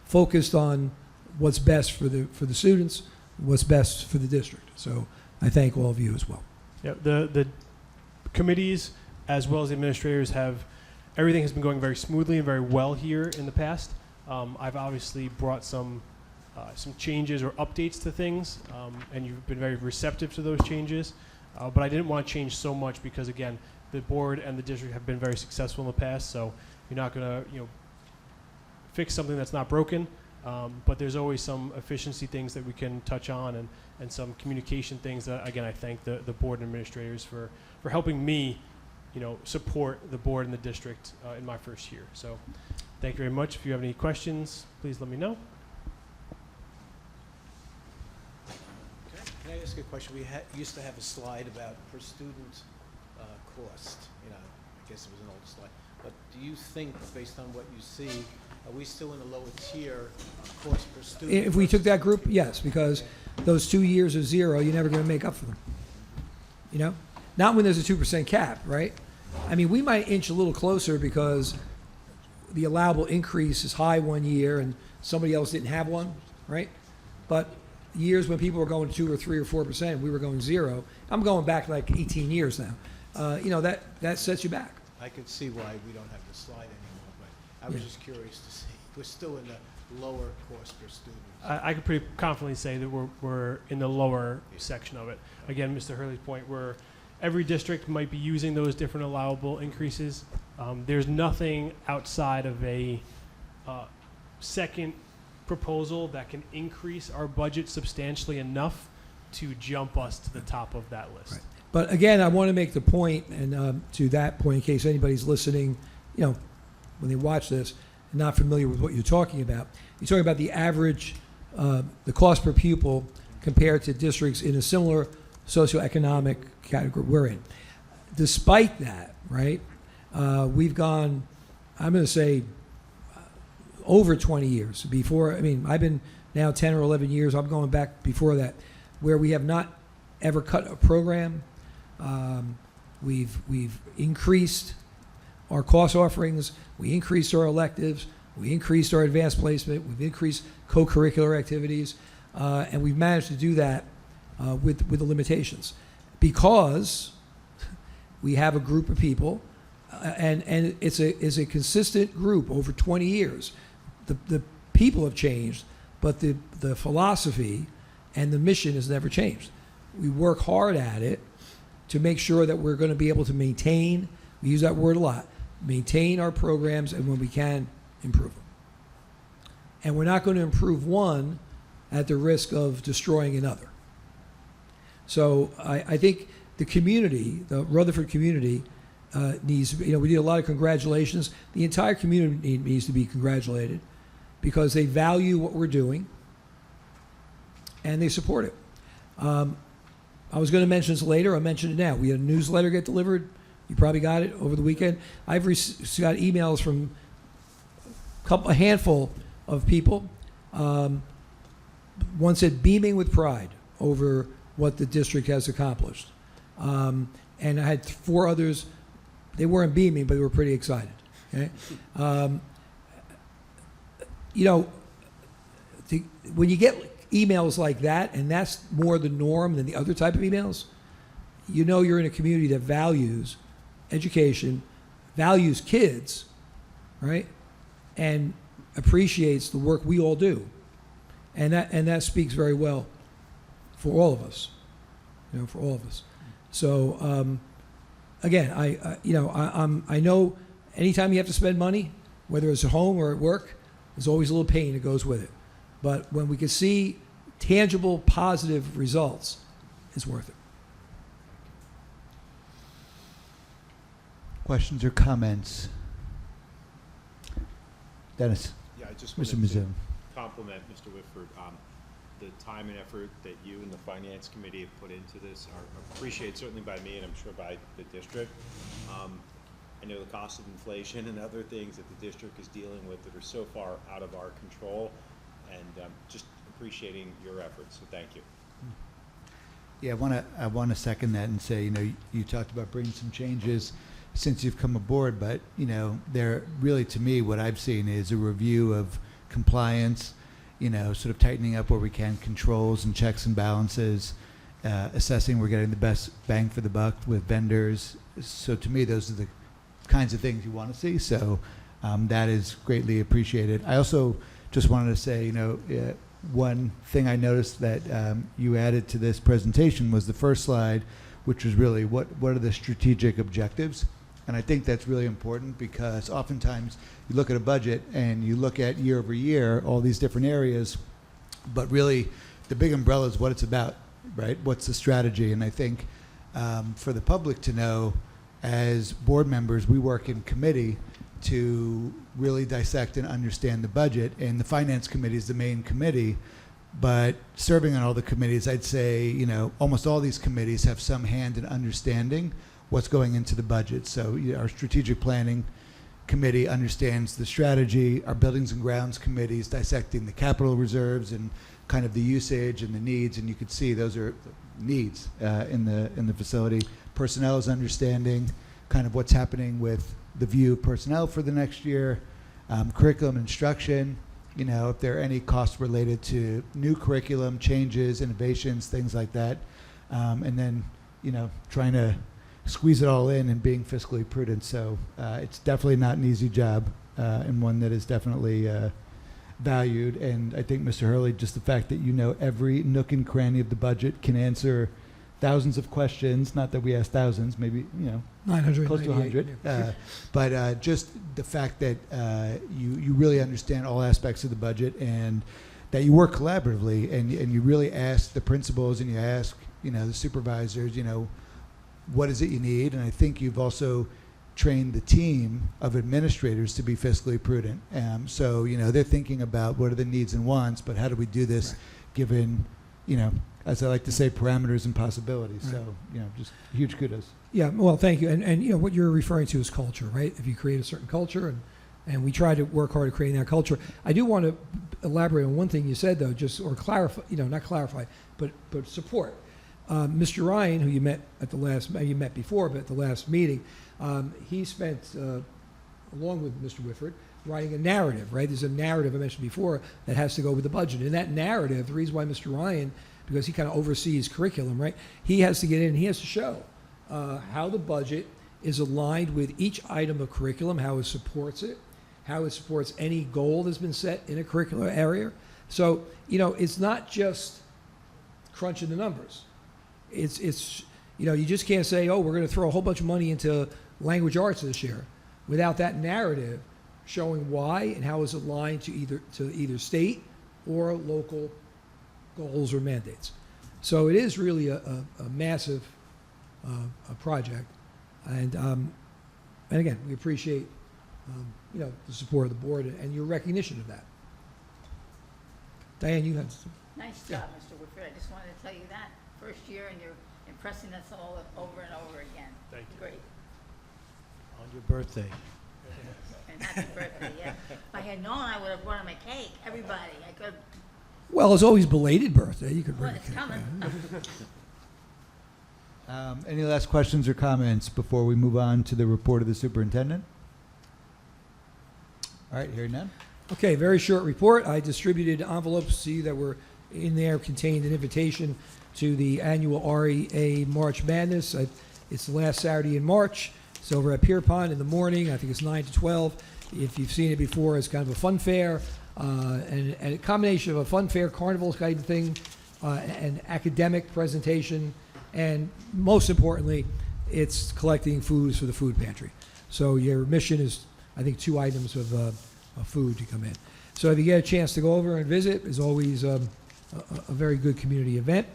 Speaker 7: focused on what's best for the students, what's best for the district. So I thank all of you as well.
Speaker 2: Yeah, the committees as well as the administrators everything has been going very smoothly and very well here in the past. I've obviously brought some changes or updates to things, and you've been very receptive to those changes. But I didn't want to change so much because, again, the board and the district have been very successful in the past. So you're not going to, fix something that's not broken. But there's always some efficiency things that we can touch on, and some communication things that, again, I thank the board and administrators for helping me, support the board and the district in my first year. So thank you very much. If you have any questions, please let me know.
Speaker 8: Can I ask a question? We used to have a slide about per student cost. I guess it was an old slide. But do you think, based on what you see, are we still in a lower tier cost per student?
Speaker 7: If we took that group, yes, because those 2 years of zero, you're never going to make up for them. Not when there's a 2% cap, right? I mean, we might inch a little closer because the allowable increase is high 1 year and somebody else didn't have one, right? But years when people were going 2 or 3 or 4%, we were going zero. I'm going back like 18 years now. That sets you back.
Speaker 8: I could see why we don't have the slide anymore, but I was just curious to see. We're still in the lower cost per student.
Speaker 2: I could pretty confidently say that we're in the lower section of it. Again, Mr. Hurley's point, every district might be using those different allowable increases. There's nothing outside of a second proposal that can increase our budget substantially enough to jump us to the top of that list.
Speaker 7: Right. But again, I want to make the point, and to that point, in case anybody's listening, when they watch this and not familiar with what you're talking about, you're talking about the average, the cost per pupil compared to districts in a similar socioeconomic category we're in. Despite that, right, we've gone, I'm going to say, over 20 years before. I mean, I've been now 10 or 11 years. I'm going back before that, where we have not ever cut a program. We've increased our course offerings. We increased our electives. We increased our advanced placement. We've increased co-curricular activities, and we've managed to do that with the limitations, because we have a group of people, and it's a consistent group over 20 years. The people have changed, but the philosophy and the mission has never changed. We work hard at it to make sure that we're going to be able to maintain, we use that word a lot, maintain our programs, and when we can, improve them. And we're not going to improve one at the risk of destroying another. So I think the community, the Rutherford community, needs, we did a lot of congratulations. The entire community needs to be congratulated because they value what we're doing and they support it. I was going to mention this later. I'll mention it now. We had a newsletter get delivered. You probably got it over the weekend. I've got emails from a handful of people. One said beaming with pride over what the district has accomplished. And I had 4 others. They weren't beaming, but they were pretty excited. Okay? When you get emails like that, and that's more the norm than the other type of emails, you're in a community that values education, values kids, right, and appreciates the work we all do, and that speaks very well for all of us, for all of us. So again, I know anytime you have to spend money, whether it's at home or at work, there's always a little pain that goes with it. But when we can see tangible, positive results, it's worth it.
Speaker 1: Questions or comments? Dennis.
Speaker 4: Yeah, I just
Speaker 1: Mr.
Speaker 4: wanted to
Speaker 1: Mizzou.
Speaker 4: compliment Mr. Whitford. The time and effort that you and the finance committee have put into this are appreciated certainly by me and I'm sure by the district. I know the cost of inflation and other things that the district is dealing with that are so far out of our control, and just appreciating your efforts, so thank you.
Speaker 1: Yeah, I want to second that and say, you talked about bringing some changes since you've come aboard, but, there really, to me, what I've seen is a review of compliance, sort of tightening up where we can, controls and checks and balances, assessing we're getting the best bang for the buck with vendors. So to me, those are the kinds of things you want to see. So that is greatly appreciated. I also just wanted to say, one thing I noticed that you added to this presentation was the first slide, which was really what are the strategic objectives. And I think that's really important because oftentimes you look at a budget and you look at year over year, all these different areas, but really the big umbrella is what it's about, right? What's the strategy? And I think for the public to know, as board members, we work in committee to really dissect and understand the budget, and the finance committee is the main committee. But serving on all the committees, I'd say, almost all these committees have some hand in understanding what's going into the budget. So our strategic planning committee understands the strategy. Our buildings and grounds committee is dissecting the capital reserves and kind of the usage and the needs, and you could see those are needs in the facility. Personnel is understanding kind of what's happening with the view of personnel for the next year. Curriculum instruction, if there are any costs related to new curriculum changes, innovations, things like that. And then, trying to squeeze it all in and being fiscally prudent. So it's definitely not an easy job, and one that is definitely valued. And I think, Mr. Hurley, just the fact that every nook and cranny of the budget, can answer thousands of questions, not that we ask thousands, maybe,
Speaker 7: 900,
Speaker 1: close to 100. But just the fact that you really understand all aspects of the budget, and that you work collaboratively, and you really ask the principals and you ask, the supervisors, what is it you need? And I think you've also trained the team of administrators to be fiscally prudent. So, they're thinking about what are the needs and wants, but how do we do this given, as I like to say, parameters and possibilities.
Speaker 7: Right.
Speaker 1: So, just huge kudos.
Speaker 7: Yeah, well, thank you. And what you're referring to is culture, right? If you create a certain culture, and we try to work hard at creating that culture. I do want to elaborate on one thing you said, though, or clarify, not clarify, but support. Mr. Ryan, who you met before, but at the last meeting, he spent, along with Mr. Whitford, writing a narrative, right? There's a narrative I mentioned before that has to go with the budget. And that narrative, the reason why Mr. Ryan, because he kind of oversees curriculum, right? He has to get in, he has to show how the budget is aligned with each item of curriculum, how it supports it, how it supports any goal that's been set in a curricular area. So, it's not just crunching the numbers. It's you just can't say, oh, we're going to throw a whole bunch of money into language arts this year without that narrative showing why and how it's aligned to either state or local goals or mandates. So it is really a massive project, and again, we appreciate the support of the board and your recognition of that. Diane, you had
Speaker 9: Nice job, Mr. Whitford. I just wanted to tell you that. First year, and you're impressing us all over and over again.
Speaker 2: Thank you.
Speaker 9: Great.
Speaker 8: On your birthday.
Speaker 9: And happy birthday, yeah. If I had known, I would have brought him a cake. Everybody. I could.
Speaker 7: Well, it's always belated birthday. You could
Speaker 9: Well,
Speaker 7: bring a
Speaker 9: it's
Speaker 7: cake.
Speaker 9: coming.
Speaker 1: Any last questions or comments before we move on to the report of the superintendent? All right, hearing none.
Speaker 7: Okay, very short report. I distributed envelopes to you that were in there, contained an invitation to the annual REA March Madness. It's the last Saturday in March. It's over at Pierpont in the morning. I think it's 9 to 12. If you've seen it before, it's kind of a fun fair, and a combination of a fun fair, carnival kind of thing, an academic presentation, and most importantly, it's collecting foods for the food pantry. So your mission is, I think, 2 items of food to come in. So if you get a chance to go over and visit, it's always a very good community event,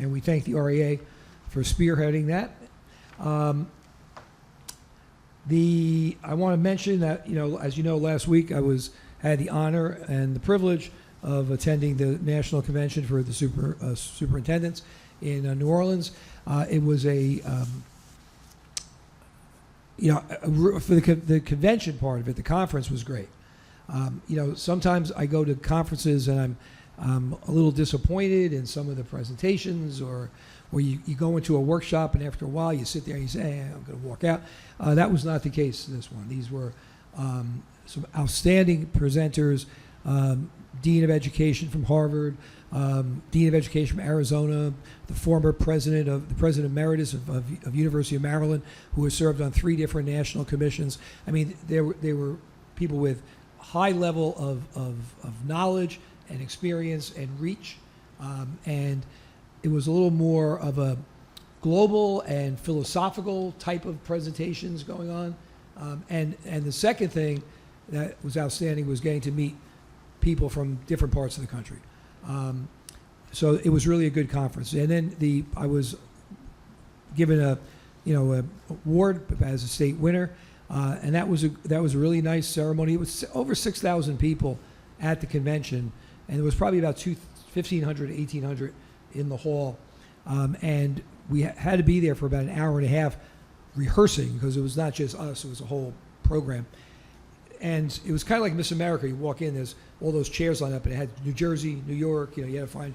Speaker 7: and we thank the REA for spearheading that. I want to mention that, as you know, last week I had the honor and the privilege of attending the National Convention for the Superintendents in New Orleans. It was for the convention part of it, the conference was great. Sometimes I go to conferences and I'm a little disappointed in some of the presentations or or you go into a workshop and after a while you sit there and you say, hey, I'm going to walk out. That was not the case in this one. These were some outstanding presenters, Dean of Education from Harvard, Dean of Education from Arizona, the former president emeritus of University of Maryland, who has served on 3 different national commissions. I mean, they were people with high level of knowledge and experience and reach, and it was a little more of a global and philosophical type of presentations going on. And the second thing that was outstanding was getting to meet people from different parts of the country. So it was really a good conference. And then I was given a award as a state winner, and that was a really nice ceremony. It was over 6,000 people at the convention, and there was probably about 1,500 to 1,800 in the hall, and we had to be there for about an hour and a half rehearsing, because it was not just us, it was a whole program. And it was kind of like Miss America. You walk in, there's all those chairs lined up, and it had New Jersey, New York, you had to find,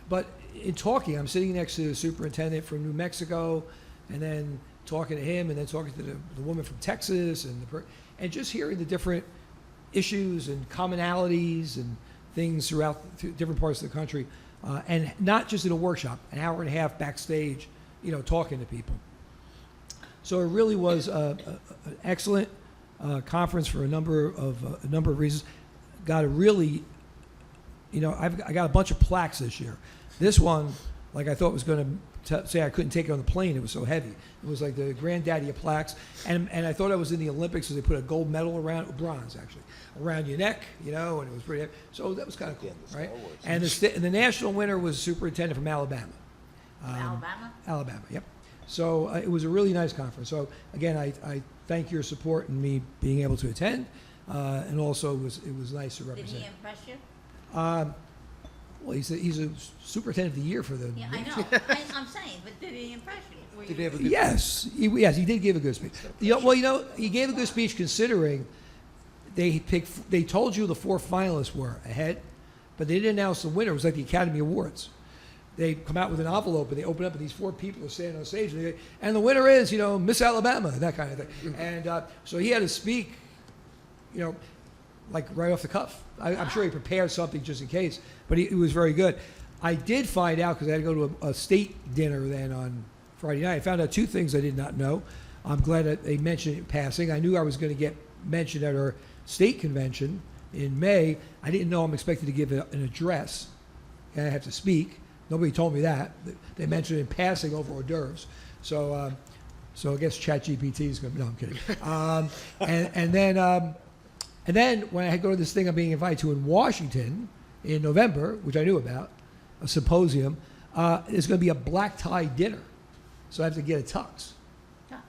Speaker 7: But in talking, I'm sitting next to the superintendent from New Mexico, and then talking to him, and then talking to the woman from Texas, and just hearing the different issues and commonalities and things throughout different parts of the country. And not just in a workshop, an hour and a half backstage, talking to people. So it really was an excellent conference for a number of reasons. Got a really, I got a bunch of plaques this year. This one, like I thought was going to say I couldn't take it on the plane. It was so heavy. It was like the granddaddy of plaques, and I thought I was in the Olympics because they put a gold medal bronze actually, around your neck, and it was pretty heavy. So that was kind of cool, right? And the national winner was a superintendent from Alabama.
Speaker 9: Alabama?
Speaker 7: Alabama, yep. So it was a really nice conference. So again, I thank your support in me being able to attend, and also it was nice to
Speaker 9: Did
Speaker 7: represent.
Speaker 9: he impress you?
Speaker 7: Well, he's a superintendent of the year for the.
Speaker 9: Yeah, I know. I'm saying, but did he impress you?
Speaker 1: Did he have a good
Speaker 7: Yes, he did give a good speech. He gave a good speech considering they told you the 4 finalists were ahead, but they didn't announce the winner. It was like the Academy Awards. They come out with an envelope and they open up and these 4 people are standing on stage and the winner is, Miss Alabama, that kind of thing. And so he had to speak, like right off the cuff. I'm sure he prepared something just in case, but it was very good. I did find out, because I had to go to a state dinner then on Friday night. I found out 2 things I did not know. I'm glad that they mentioned it in passing. I knew I was going to get mentioned at our state convention in May. I didn't know I'm expected to give an address and I have to speak. Nobody told me that. They mentioned it in passing over hors d'oeuvres. So I guess ChatGPT is going to. No, I'm kidding. And then when I had to go to this thing I'm being invited to in Washington in November, which I knew about, a symposium, there's going to be a black tie dinner, so I have to get a tux.
Speaker 9: Yeah.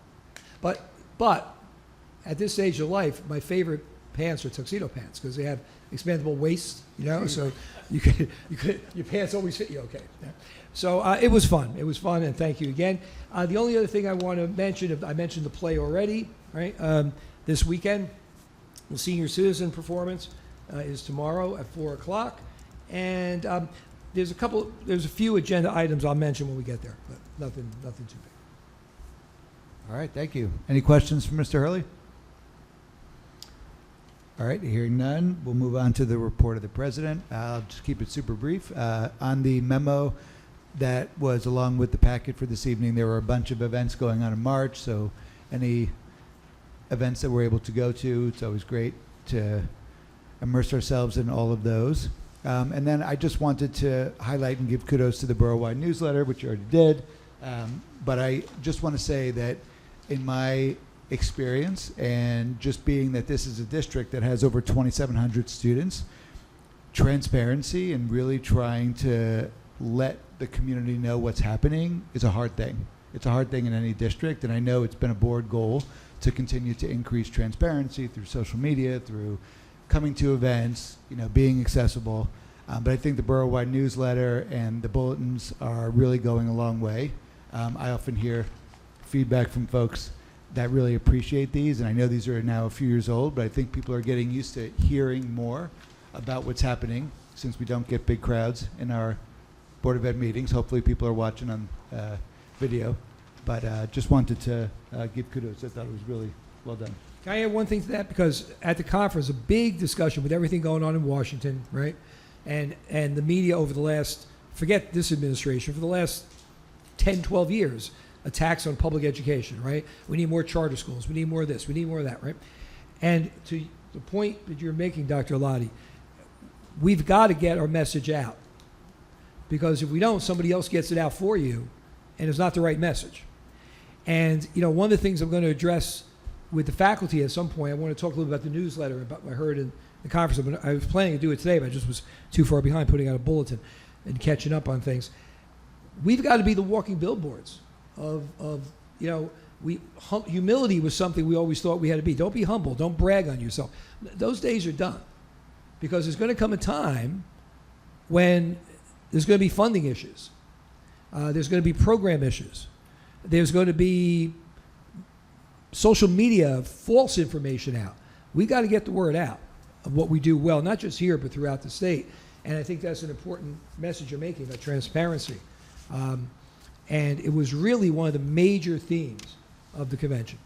Speaker 7: But at this stage of life, my favorite pants are tuxedo pants because they have expandable waists, so your pants always fit you okay. Yeah. So it was fun. It was fun, and thank you again. The only other thing I want to mention, I mentioned the play already, right? This weekend, the senior citizen performance is tomorrow at 4:00, and there's a few agenda items I'll mention when we get there, but nothing too big.
Speaker 1: All right, thank you. Any questions for Mr. Hurley? All right, hearing none, we'll move on to the report of the president. I'll just keep it super brief. On the memo that was along with the packet for this evening, there were a bunch of events going on in March, so any events that we're able to go to, it's always great to immerse ourselves in all of those. And then I just wanted to highlight and give kudos to the Borough-wide newsletter, which you already did. But I just want to say that in my experience, and just being that this is a district that has over 2,700 students, transparency and really trying to let the community know what's happening is a hard thing. It's a hard thing in any district, and I know it's been a board goal to continue to increase transparency through social media, through coming to events, being accessible. But I think the borough-wide newsletter and the bulletins are really going a long way. I often hear feedback from folks that really appreciate these, and I know these are now a few years old, but I think people are getting used to hearing more about what's happening since we don't get big crowds in our Board of Ed meetings. Hopefully people are watching on video. But just wanted to give kudos. I thought it was really well done.
Speaker 7: Can I add one thing to that? Because at the conference, a big discussion with everything going on in Washington, right? And the media over the last, forget this administration, for the last 10, 12 years, attacks on public education, right? We need more charter schools. We need more of this. We need more of that, right? And to the point that you're making, Dr. Lottie, we've got to get our message out. Because if we don't, somebody else gets it out for you, and it's not the right message. And, you know, one of the things I'm going to address with the faculty at some point, I want to talk a little about the newsletter, about what I heard in the conference. I was planning to do it today, but I just was too far behind putting out a bulletin and catching up on things. We've got to be the walking billboards of you know, humility was something we always thought we had to be. Don't be humble. Don't brag on yourself. Those days are done, because there's going to come a time when there's going to be funding issues. There's going to be program issues. There's going to be social media, false information out. We got to get the word out of what we do well, not just here, but throughout the state. And I think that's an important message you're making about transparency. And it was really one of the major themes of the convention.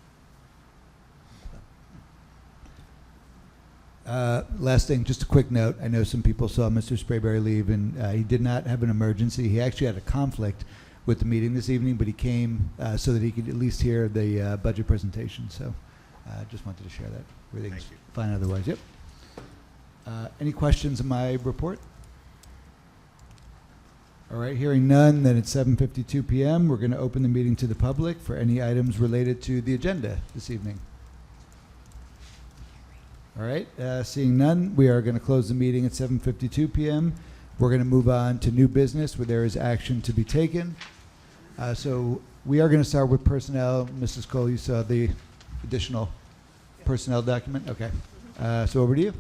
Speaker 1: Last thing, just a quick note. I know some people saw Mr. Sprayberry leave, and he did not have an emergency. He actually had a conflict with the meeting this evening, but he came so that he could at least hear the budget presentation. So just wanted to share that. Everything's fine otherwise. Yep. Any questions on my report? All right, hearing none, then it's 7:52 p.m. We're going to open the meeting to the public for any items related to the agenda this evening. All right, seeing none, we are going to close the meeting at 7:52 p.m. We're going to move on to new business where there is action to be taken. So we are going to start with personnel. Mrs. Cole, you saw the additional personnel document? Okay. So over to you.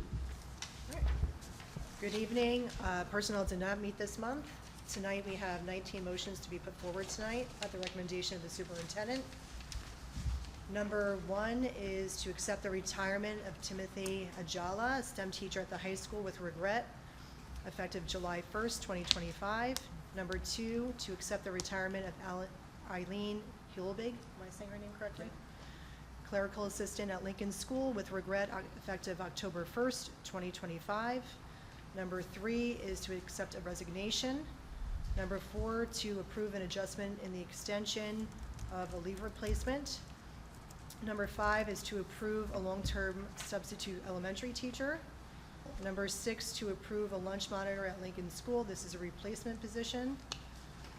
Speaker 10: Good evening. Personnel did not meet this month. Tonight we have 19 motions to be put forward tonight at the recommendation of the superintendent. Number 1 is to accept the retirement of Timothy Ajala, a STEM teacher at the high school, with regret, effective July 1st, 2025. Number 2, to accept the retirement of Eileen Hulbig, am I saying her name correctly? Clerical assistant at Lincoln School, with regret, effective October 1st, 2025. Number 3 is to accept a resignation. Number 4, to approve an adjustment in the extension of a leave replacement. Number 5 is to approve a long-term substitute elementary teacher. Number 6, to approve a lunch monitor at Lincoln School. This is a replacement position.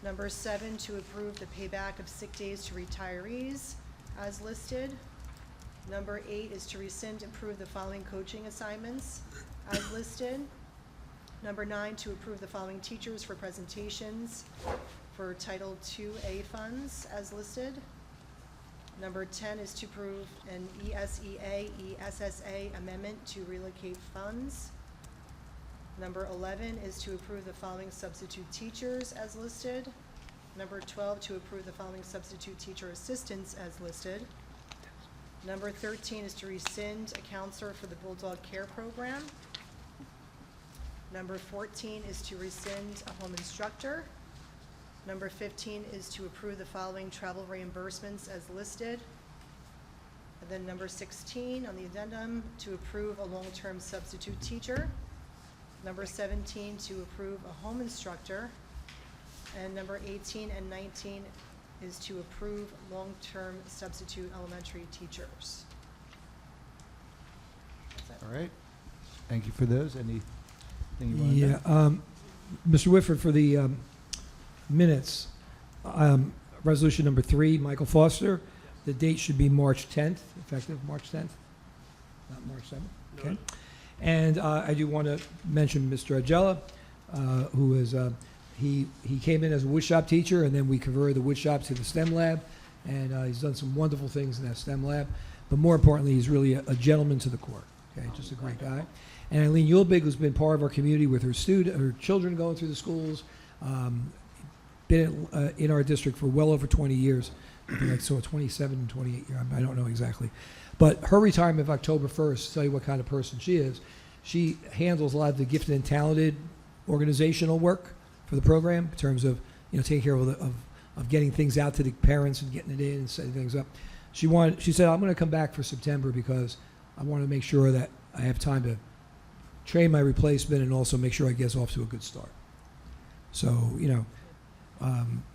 Speaker 10: Number 7, to approve the payback of sick days to retirees as listed. Number 8 is to rescind and approve the following coaching assignments as listed. Number 9, to approve the following teachers for presentations for Title IIA funds as listed. Number 10 is to approve an ESEA, ESSA amendment to relocate funds. Number 11 is to approve the following substitute teachers as listed. Number 12, to approve the following substitute teacher assistants as listed. Number 13 is to rescind a counselor for the Bulldog Care Program. Number 14 is to rescind a home instructor. Number 15 is to approve the following travel reimbursements as listed. And then number 16 on the addendum, to approve a long-term substitute teacher. Number 17, to approve a home instructor. And number 18 and 19 is to approve long-term substitute elementary teachers. That's it.
Speaker 1: All right. Thank you for those. Anything you want to
Speaker 7: Yeah,
Speaker 1: know?
Speaker 7: Mr. Whitford, for the minutes, resolution number 3, Michael Foster, the date should be March 10th, effective March 10th, not March 7th. Okay. And I do want to mention Mr. Ajala, who is, he came in as a woodshop teacher, and then we converted the woodshop to the STEM lab, and he's done some wonderful things in that STEM lab. But more importantly, he's really a gentleman to the core. Okay, just a great guy. And Eileen Hulbig, who's been part of our community with her children going through the schools, been in our district for well over 20 years. I think I saw 27 and 28 years. I don't know exactly. But her retirement of October 1st, to tell you what kind of person she is, she handles a lot of the gifted and talented organizational work for the program in terms of, taking care of getting things out to the parents and getting it in and setting things up. She said, I'm going to come back for September because I want to make sure that I have time to train my replacement and also make sure I get off to a good start. So,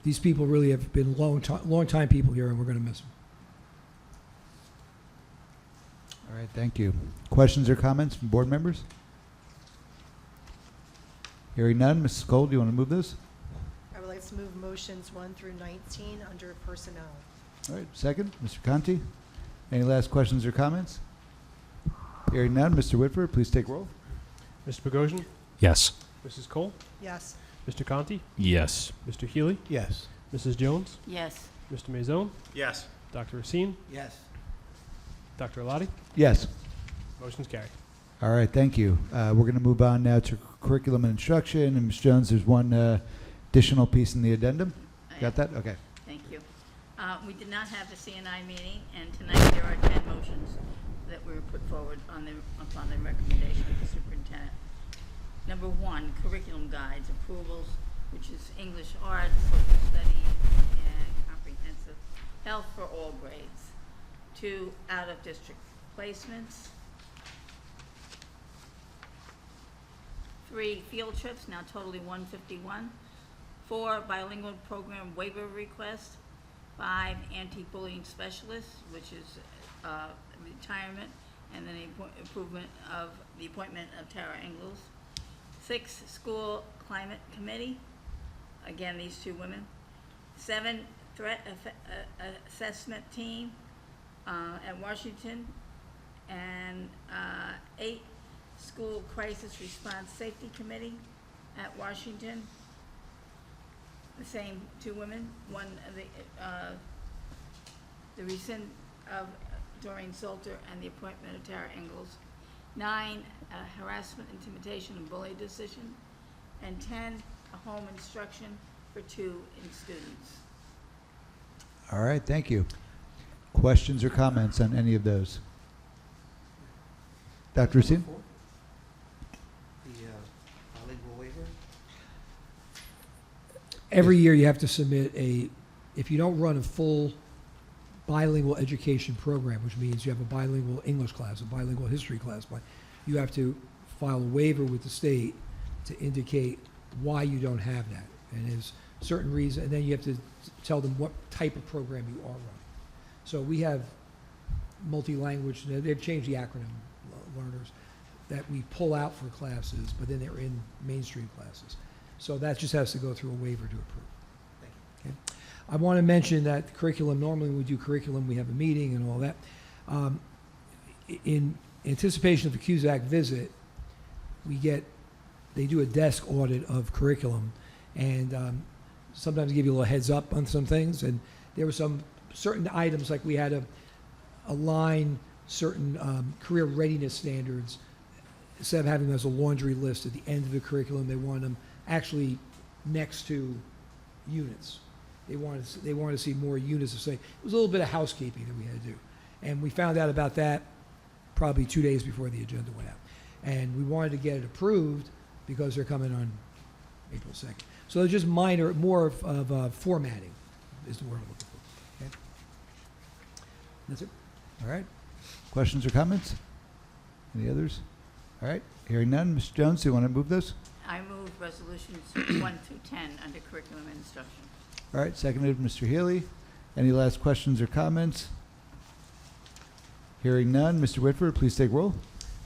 Speaker 7: these people really have been long time people here, and we're going to miss them.
Speaker 1: All right, thank you. Questions or comments from board members? Hearing none, Mrs. Cole, do you want to move this?
Speaker 10: I would like to move motions 1 through 19 under personnel.
Speaker 1: All right, second, Mr. Conti. Any last questions or comments? Hearing none, Mr. Whitford, please take roll.
Speaker 2: Mr. Bogosian?
Speaker 4: Yes.
Speaker 2: Mrs. Cole?
Speaker 10: Yes.
Speaker 2: Mr. Conti?
Speaker 4: Yes.
Speaker 2: Mr. Healy?
Speaker 8: Yes.
Speaker 2: Mrs. Jones?
Speaker 9: Yes.
Speaker 2: Mr. Maison?
Speaker 4: Yes.
Speaker 2: Dr. Racine?
Speaker 8: Yes.
Speaker 2: Dr. Alati?
Speaker 1: Yes.
Speaker 2: Motion's carried.
Speaker 1: All right, thank you. We're going to move on now to curriculum and instruction. And Ms. Jones, there's one additional piece in the addendum. Got that? Okay.
Speaker 9: Thank you. We did not have the CNI meeting, and tonight there are 10 motions that were put forward upon the recommendation of the superintendent. Number 1, curriculum guides, approvals, which is English arts, social studies, and comprehensive health for all grades. 2, out-of-district placements. 3, field trips, now totally 151. 4, bilingual program waiver request. 5, anti-bullying specialist, which is retirement, and then the appointment of Tara Ingles. 6, school climate committee, again, these 2 women. 7, threat assessment team at Washington, and 8, school crisis response safety committee at Washington. The same 2 women. 1, the rescind of Doreen Salter and the appointment of Tara Ingles. 9, harassment, intimidation, and bullying decision. And 10, a home instruction for 2 students.
Speaker 1: All right, thank you. Questions or comments on any of those? Dr. Racine?
Speaker 8: The bilingual waiver?
Speaker 7: Every year you have to submit if you don't run a full bilingual education program, which means you have a bilingual English class, a bilingual history class, you have to file a waiver with the state to indicate why you don't have that. And there's certain reasons, and then you have to tell them what type of program you are running. So we have multi-language, they've changed the acronym, learners, that we pull out for classes, but then they're in mainstream classes. So that just has to go through a waiver to approve.
Speaker 8: Thank you.
Speaker 7: Okay. I want to mention that curriculum, normally when we do curriculum, we have a meeting and all that. In anticipation of the Cusack visit, they do a desk audit of curriculum, and sometimes they give you a little heads up on some things, and there were some certain items, like we had to align certain career readiness standards. Instead of having them as a laundry list at the end of the curriculum, they wanted them actually next to units. They wanted to see more units of saying. It was a little bit of housekeeping that we had to do. And we found out about that probably 2 days before the agenda went out. And we wanted to get it approved because they're coming on April 2nd. So it's just more of formatting is the word I'm looking for. Okay? That's it.
Speaker 1: All right. Questions or comments? Any others? All right. Hearing none, Ms. Jones, do you want to move this?
Speaker 9: I move resolutions 1 through 10 under curriculum and instruction.
Speaker 1: All right. Seconded, Mr. Healy. Any last questions or comments? Hearing none, Mr. Whitford, please take roll.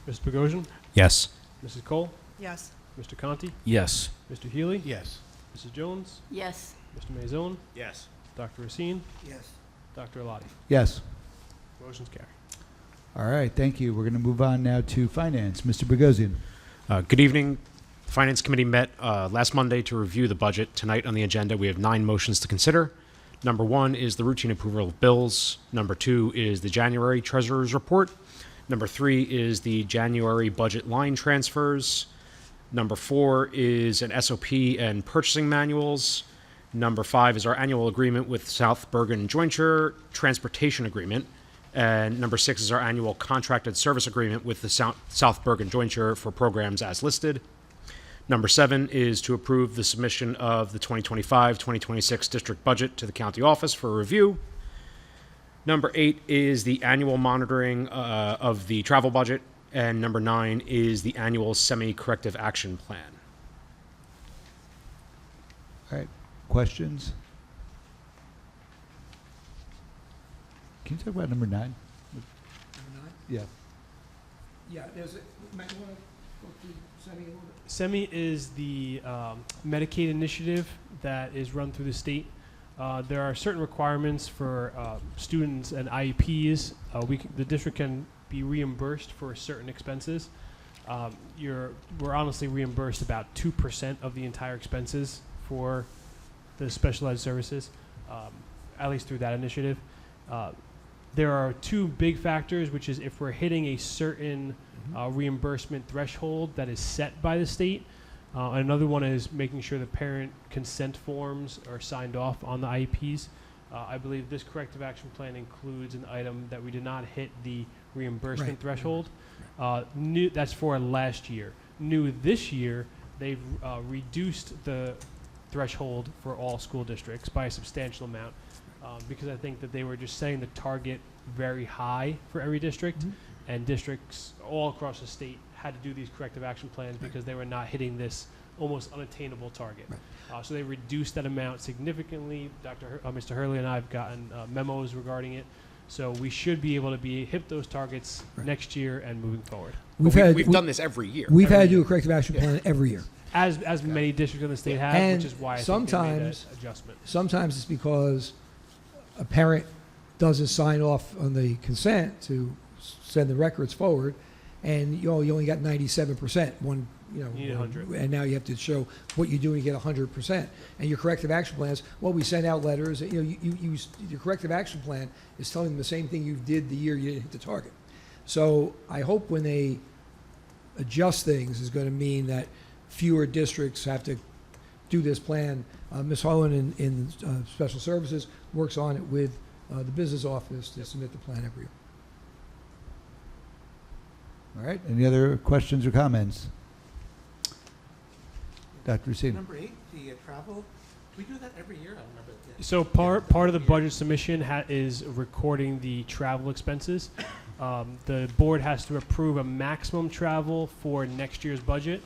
Speaker 2: Mr. Bogosian?
Speaker 4: Yes.
Speaker 2: Mrs. Cole?
Speaker 10: Yes.
Speaker 2: Mr. Conti?
Speaker 4: Yes.
Speaker 2: Mr. Healy?
Speaker 8: Yes.
Speaker 2: Mrs. Jones?
Speaker 9: Yes.
Speaker 2: Mr. Maison?
Speaker 4: Yes.
Speaker 2: Dr. Racine?
Speaker 8: Yes.
Speaker 2: Dr. Alati?
Speaker 1: Yes.
Speaker 2: Motion's carried.
Speaker 1: All right. Thank you. We're going to move on now to finance. Mr. Bogosian.
Speaker 11: Good evening. The Finance Committee met last Monday to review the budget. Tonight on the agenda, we have 9 motions to consider. Number 1 is the routine approval of bills. Number 2 is the January Treasurer's Report. Number 3 is the January budget line transfers. Number 4 is an SOP and purchasing manuals. Number 5 is our annual agreement with South Bergen Jointure Transportation Agreement. And number 6 is our annual contracted service agreement with the South Bergen Jointure for programs as listed. Number 7 is to approve the submission of the 2025-2026 district budget to the county office for review. Number 8 is the annual monitoring of the travel budget. And number 9 is the annual semi-corrective action plan.
Speaker 1: All right, questions? Can you talk about number 9?
Speaker 7: Number 9?
Speaker 1: Yeah.
Speaker 7: Yeah, there's a, Matt, you want to go through SEMI a little bit?
Speaker 2: SEMI is the Medicaid initiative that is run through the state. There are certain requirements for students and IEPs. The district can be reimbursed for certain expenses. We're honestly reimbursed about 2% of the entire expenses for the specialized services, at least through that initiative. There are 2 big factors, which is if we're hitting a certain reimbursement threshold that is set by the state. Another one is making sure the parent consent forms are signed off on the IEPs. I believe this corrective action plan includes an item that we did not hit the reimbursement threshold. That's for last year. New this year, they've reduced the threshold for all school districts by a substantial amount because I think that they were just setting the target very high for every district, and districts all across the state had to do these corrective action plans because they were not hitting this almost unattainable target. So they reduced that amount significantly. Mr. Hurley and I have gotten memos regarding it. So we should be able to hit those targets next year and moving forward.
Speaker 11: We've done this every year.
Speaker 7: We've had to do a corrective action plan every year.
Speaker 2: As many districts in the state have,
Speaker 7: And
Speaker 2: which is why I think they made that adjustment.
Speaker 7: Sometimes it's because a parent doesn't sign off on the consent to send the records forward, and you only got 97%. You need 100. And now you have to show what you do and you get 100%. And your corrective action plans, we send out letters. Your corrective action plan is telling them the same thing you did the year you didn't hit the target. So I hope when they adjust things is going to mean that fewer districts have to do this plan. Ms. Harlan in Special Services works on it with the business office to submit the plan every year.
Speaker 1: All right, any other questions or comments? Dr. Racine.
Speaker 8: Number 8, the travel, do we do that every year? I don't remember.
Speaker 2: So part of the budget submission is recording the travel expenses. The board has to approve a maximum travel for next year's budget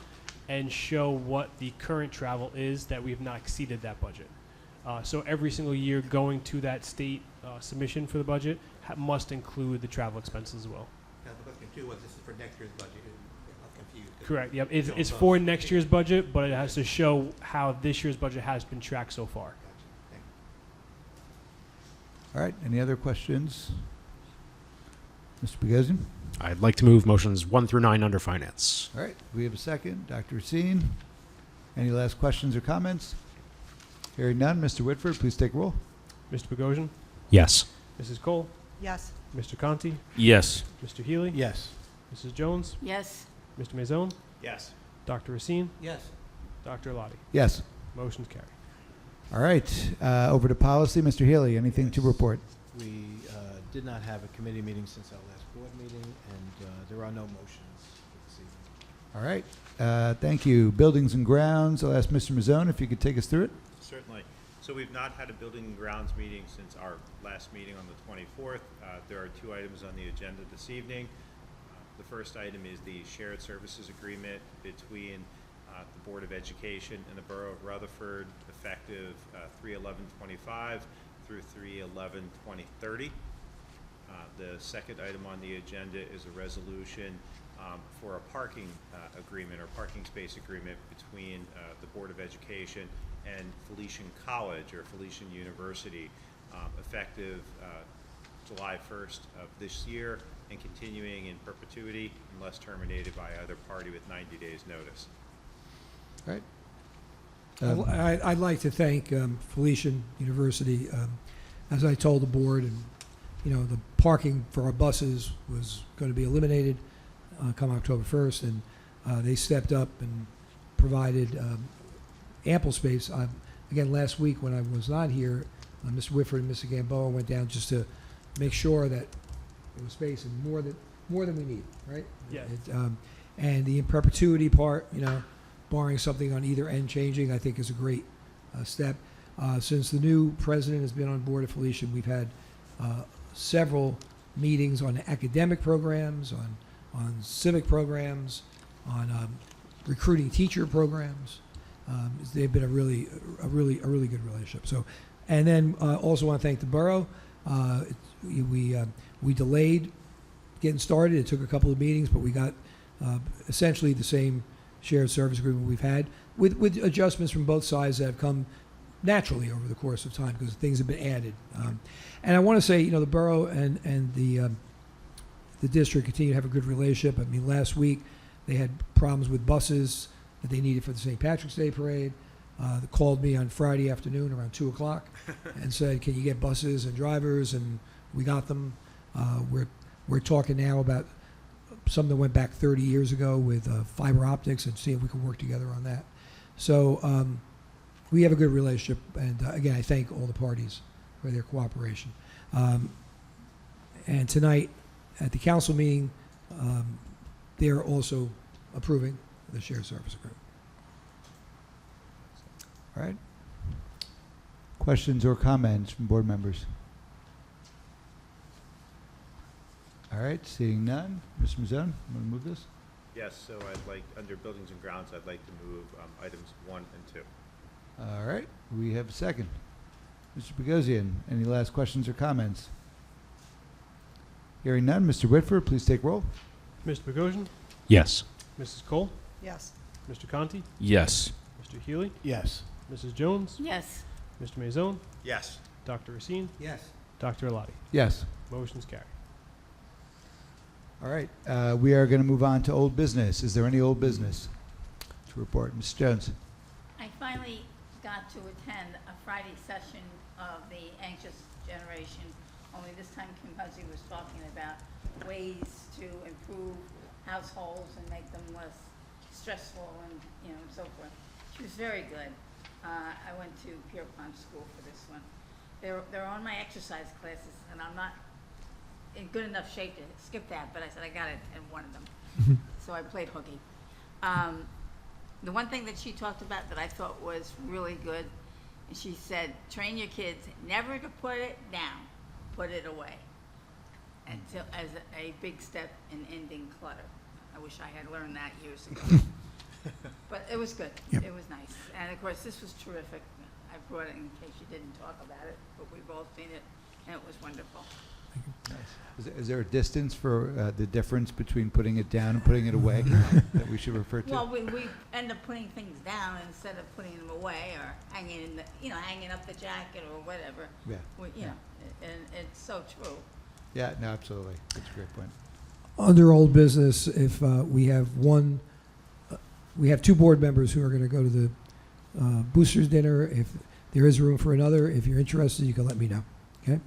Speaker 2: and show what the current travel is that we've not exceeded that budget. So every single year going to that state submission for the budget must include the travel expenses as well.
Speaker 8: I was confused. This is for next year's budget. I'm confused.
Speaker 2: Correct. Yep. It's for next year's budget, but it has to show how this year's budget has been tracked so far.
Speaker 1: All right, any other questions? Mr. Bogosian?
Speaker 11: I'd like to move motions 1 through 9 under finance.
Speaker 1: All right, we have a second. Dr. Racine, any last questions or comments? Hearing none, Mr. Whitford, please take roll.
Speaker 2: Mr. Bogosian,
Speaker 11: Yes.
Speaker 2: Mrs. Cole,
Speaker 10: Yes.
Speaker 2: Mr. Conti,
Speaker 11: Yes.
Speaker 2: Mr. Healy,
Speaker 8: Yes.
Speaker 2: Mrs. Jones,
Speaker 9: Yes.
Speaker 2: Mr. Maison,
Speaker 4: Yes.
Speaker 2: Dr. Racine,
Speaker 8: Yes.
Speaker 2: Dr. Lottie.
Speaker 1: Yes.
Speaker 2: Motion's carried.
Speaker 1: All right, over to policy. Mr. Healy, anything to report?
Speaker 8: We did not have a committee meeting since our last board meeting, and there are no motions for this evening.
Speaker 1: All right, thank you. Buildings and grounds, I'll ask Mr. Mazzone if you could take us through it.
Speaker 4: Certainly. So we've not had a building and grounds meeting since our last meeting on the 24th. There are 2 items on the agenda this evening. The first item is the shared services agreement between the Board of Education and the Borough of Rutherford, effective 3/11/25 through 3/11/2030. The second item on the agenda is a resolution for a parking agreement or parking space agreement between the Board of Education and Felician College or Felician University, effective July 1st of this year and continuing in perpetuity unless terminated by either party with 90 days notice.
Speaker 1: All right.
Speaker 7: I'd like to thank Felician University. As I told the board, and the parking for our buses was going to be eliminated come October 1st, and they stepped up and provided ample space. Again, last week when I was not here, Mr. Whitford and Mr. Gamboa went down just to make sure that there was space and more than we need, right?
Speaker 2: Yeah.
Speaker 7: And the in perpetuity part, barring something on either end changing, I think is a great step. Since the new president has been on board at Felician, we've had several meetings on academic programs, on civic programs, on recruiting teacher programs. They've been a really good relationship. So, and then also want to thank the borough. We delayed getting started. It took a couple of meetings, but we got essentially the same shared service agreement we've had, with adjustments from both sides that have come naturally over the course of time because things have been added. And I want to say, the borough and the district continue to have a good relationship. I mean, last week they had problems with buses that they needed for the St. Patrick's Day parade. They called me on Friday afternoon around 2 o'clock and said, "Can you get buses and drivers?" And we got them. We're talking now about some that went back 30 years ago with fiber optics and see if we can work together on that. So we have a good relationship, and again, I thank all the parties for their cooperation. And tonight at the council meeting, they're also approving the shared service agreement.
Speaker 1: All right. Questions or comments from board members? All right, seeing none. Mr. Mazzone, want to move this?
Speaker 4: Yes, so I'd like, under buildings and grounds, I'd like to move items 1 and 2.
Speaker 1: All right, we have a second. Mr. Bogosian, any last questions or comments? Hearing none, Mr. Whitford, please take roll.
Speaker 2: Mr. Bogosian,
Speaker 11: Yes.
Speaker 2: Mrs. Cole,
Speaker 10: Yes.
Speaker 2: Mr. Conti,
Speaker 11: Yes.
Speaker 2: Mr. Healy,
Speaker 8: Yes.
Speaker 2: Mrs. Jones,
Speaker 9: Yes.
Speaker 2: Mr. Maison,
Speaker 4: Yes.
Speaker 2: Dr. Racine,
Speaker 8: Yes.
Speaker 2: Dr. Alati.
Speaker 1: Yes.
Speaker 2: Motion's carried.
Speaker 1: All right, we are going to move on to old business. Is there any old business to report? Ms. Jones?
Speaker 9: I finally got to attend a Friday session of the Anxious Generation, only this time Kim Huzzy was talking about ways to improve households and make them less stressful and, so forth. She was very good. I went to Pierpont School for this one. They're on my exercise classes, and I'm not in good enough shape to skip that, but I said I got it in one of them. So I played hooky. The one thing that she talked about that I thought was really good, and she said, train your kids never to put it down, put it away. And so, as a big step in ending clutter. I wish I had learned that years ago. But it was good.
Speaker 7: Yep.
Speaker 9: It was nice. And of course, this was terrific. I brought it in case you didn't talk about it, but we've all seen it, and it was wonderful.
Speaker 1: Is there a distance for the difference between putting it down and putting it away that we should refer to?
Speaker 9: Well, we end up putting things down instead of putting them away or hanging in the, hanging up the jacket or whatever.
Speaker 1: Yeah.
Speaker 9: And it's so true.
Speaker 1: Yeah, no, absolutely. That's a great point.
Speaker 7: Under old business, if we have we have 2 board members who are going to go to the boosters dinner. If there is room for another, if you're interested, you can let me know. Okay.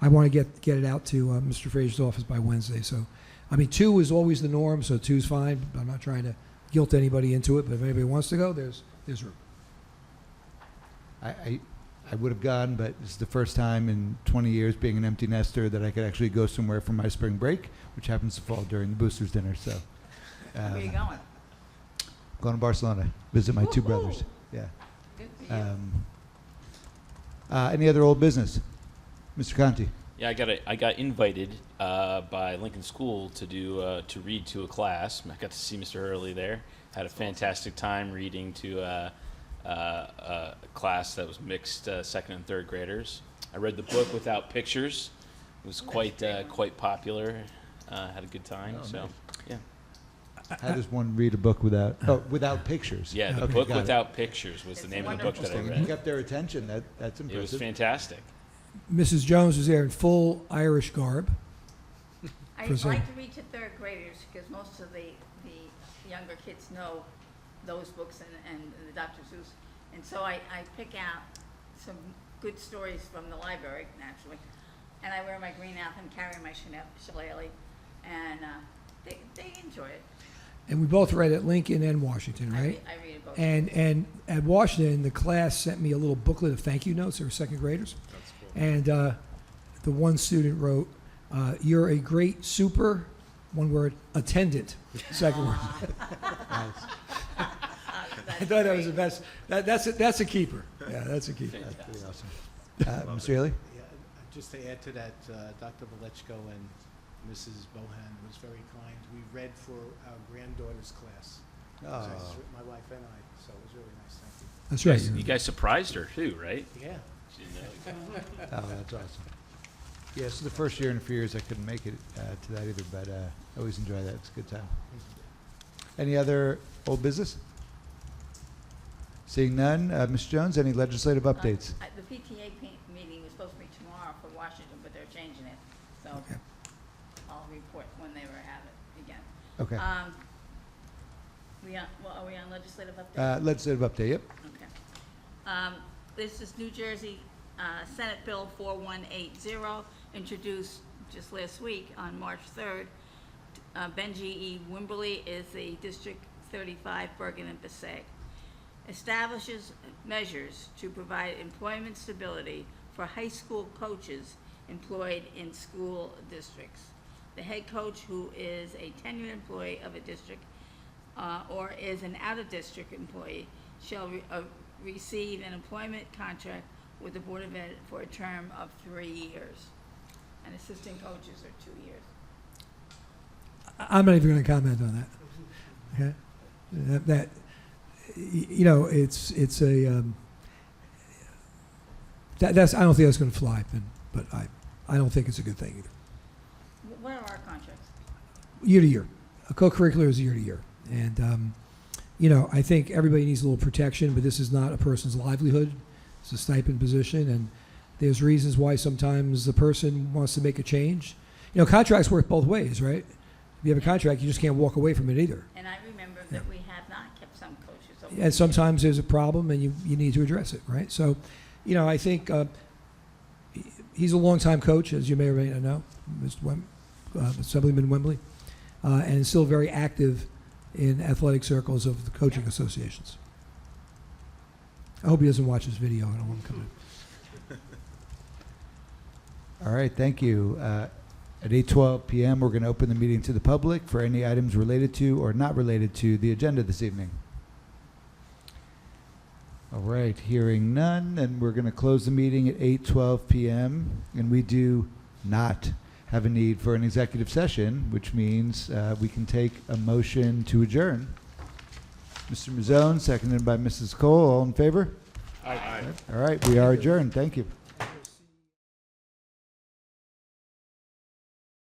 Speaker 7: I want to get it out to Mr. Frazier's office by Wednesday. So, 2 is always the norm, so 2 is fine. I'm not trying to guilt anybody into it, but if anybody wants to go, there's room.
Speaker 1: I would have gone, but this is the first time in 20 years being an empty nester that I could actually go somewhere for my spring break, which happens to fall during the boosters dinner. So,
Speaker 9: Where are you going?
Speaker 1: going to Barcelona, visit my 2 brothers. Yeah.
Speaker 9: Good for you.
Speaker 1: Any other old business? Mr. Conti?
Speaker 12: Yeah, I got invited by Lincoln School to read to a class. I got to see Mr. Hurley there. Had a fantastic time reading to a class that was mixed 2nd and 3rd graders. I read the book without pictures. It was quite popular. Had a good time.
Speaker 1: Oh,
Speaker 12: so,
Speaker 1: nice.
Speaker 12: yeah.
Speaker 1: How does one read a book without pictures?
Speaker 12: Yeah, the
Speaker 1: Okay,
Speaker 12: book
Speaker 1: got it.
Speaker 12: without pictures was the
Speaker 9: It's
Speaker 12: name of the book that I
Speaker 1: Interesting. You
Speaker 12: read.
Speaker 1: kept their attention. That's
Speaker 12: It was
Speaker 1: impressive.
Speaker 12: fantastic.
Speaker 7: Mrs. Jones was there in full Irish garb.
Speaker 9: I
Speaker 7: Present.
Speaker 9: like to read to 3rd graders because most of the younger kids know those books and the Dr. Seuss. And so I pick out some good stories from the library, naturally. And I wear my green outfit and carry my shillelagh. And they enjoy it.
Speaker 7: And we both read at Lincoln and Washington, right?
Speaker 9: I read it both.
Speaker 7: And at Washington, the class sent me a little booklet of thank you notes. They were 2nd graders.
Speaker 4: That's cool.
Speaker 7: And the one student wrote, "You're a great super," one word, attendant, 2nd word.
Speaker 1: Nice.
Speaker 7: I thought that was the best. That's a keeper. Yeah, that's a keeper.
Speaker 1: Pretty awesome. Mr. Haley?
Speaker 8: Yeah, just to add to that, Dr. Valechko and Mrs. Bohan was very kind. We read for our granddaughter's class. So my wife and I, so it was really nice, thank you.
Speaker 7: That's right.
Speaker 12: You guys surprised her too, right?
Speaker 8: Yeah.
Speaker 12: She didn't know.
Speaker 1: Oh, that's awesome. Yeah, so the first year in a few years I couldn't make it to that either, but I always enjoy that. It's a good time. Any other old business? Seeing none, Ms. Jones, any legislative updates?
Speaker 9: The PTA meeting was supposed to be tomorrow for Washington, but they're changing it. So
Speaker 1: Okay.
Speaker 9: I'll report when they were have it again.
Speaker 1: Okay.
Speaker 9: Are we on legislative update?
Speaker 1: Legislative update, yep.
Speaker 9: Okay. This is New Jersey Senate Bill 4180, introduced just last week on March 3rd. Benji E. Wimberly is the District 35, Bergen and Passaic. Establishes measures to provide employment stability for high school coaches employed in school districts. The head coach who is a tenured employee of a district or is an out-of-district employee shall receive an employment contract with the Board of Ed for a term of 3 years. And assistant coaches are 2 years.
Speaker 7: I'm not even going to comment on that. Okay, that you know, it's a that's I don't think that's going to fly, but I don't think it's a good thing either.
Speaker 9: What are our contracts?
Speaker 7: Year to year, a co-curricular is year to year, and you know, I think everybody needs a little protection, but this is not a person's livelihood. It's a stipend position, and there's reasons why sometimes the person wants to make a change. You know, contracts work both ways, right? If you have a contract, you just can't walk away from it either.
Speaker 9: And I remember that we have not kept some coaches over.
Speaker 7: And sometimes there's a problem, and you need to address it, right? So, you know, I think he's a longtime coach, as you may or may not know, Assemblyman Wembley, and is still very active in athletic circles of the coaching associations. I hope he doesn't watch this video. I don't want him coming.
Speaker 1: All right, thank you. At 8:12 p.m., we're going to open the meeting to the public for any items related to or not related to the agenda this evening. All right, hearing none, and we're going to close the meeting at 8:12 p.m., and we do not have a need for an executive session, which means we can take a motion to adjourn. Mr. Mazzone, seconded by Mrs. Cole. All in favor?
Speaker 4: Aye.
Speaker 1: All right, we are adjourned. Thank you.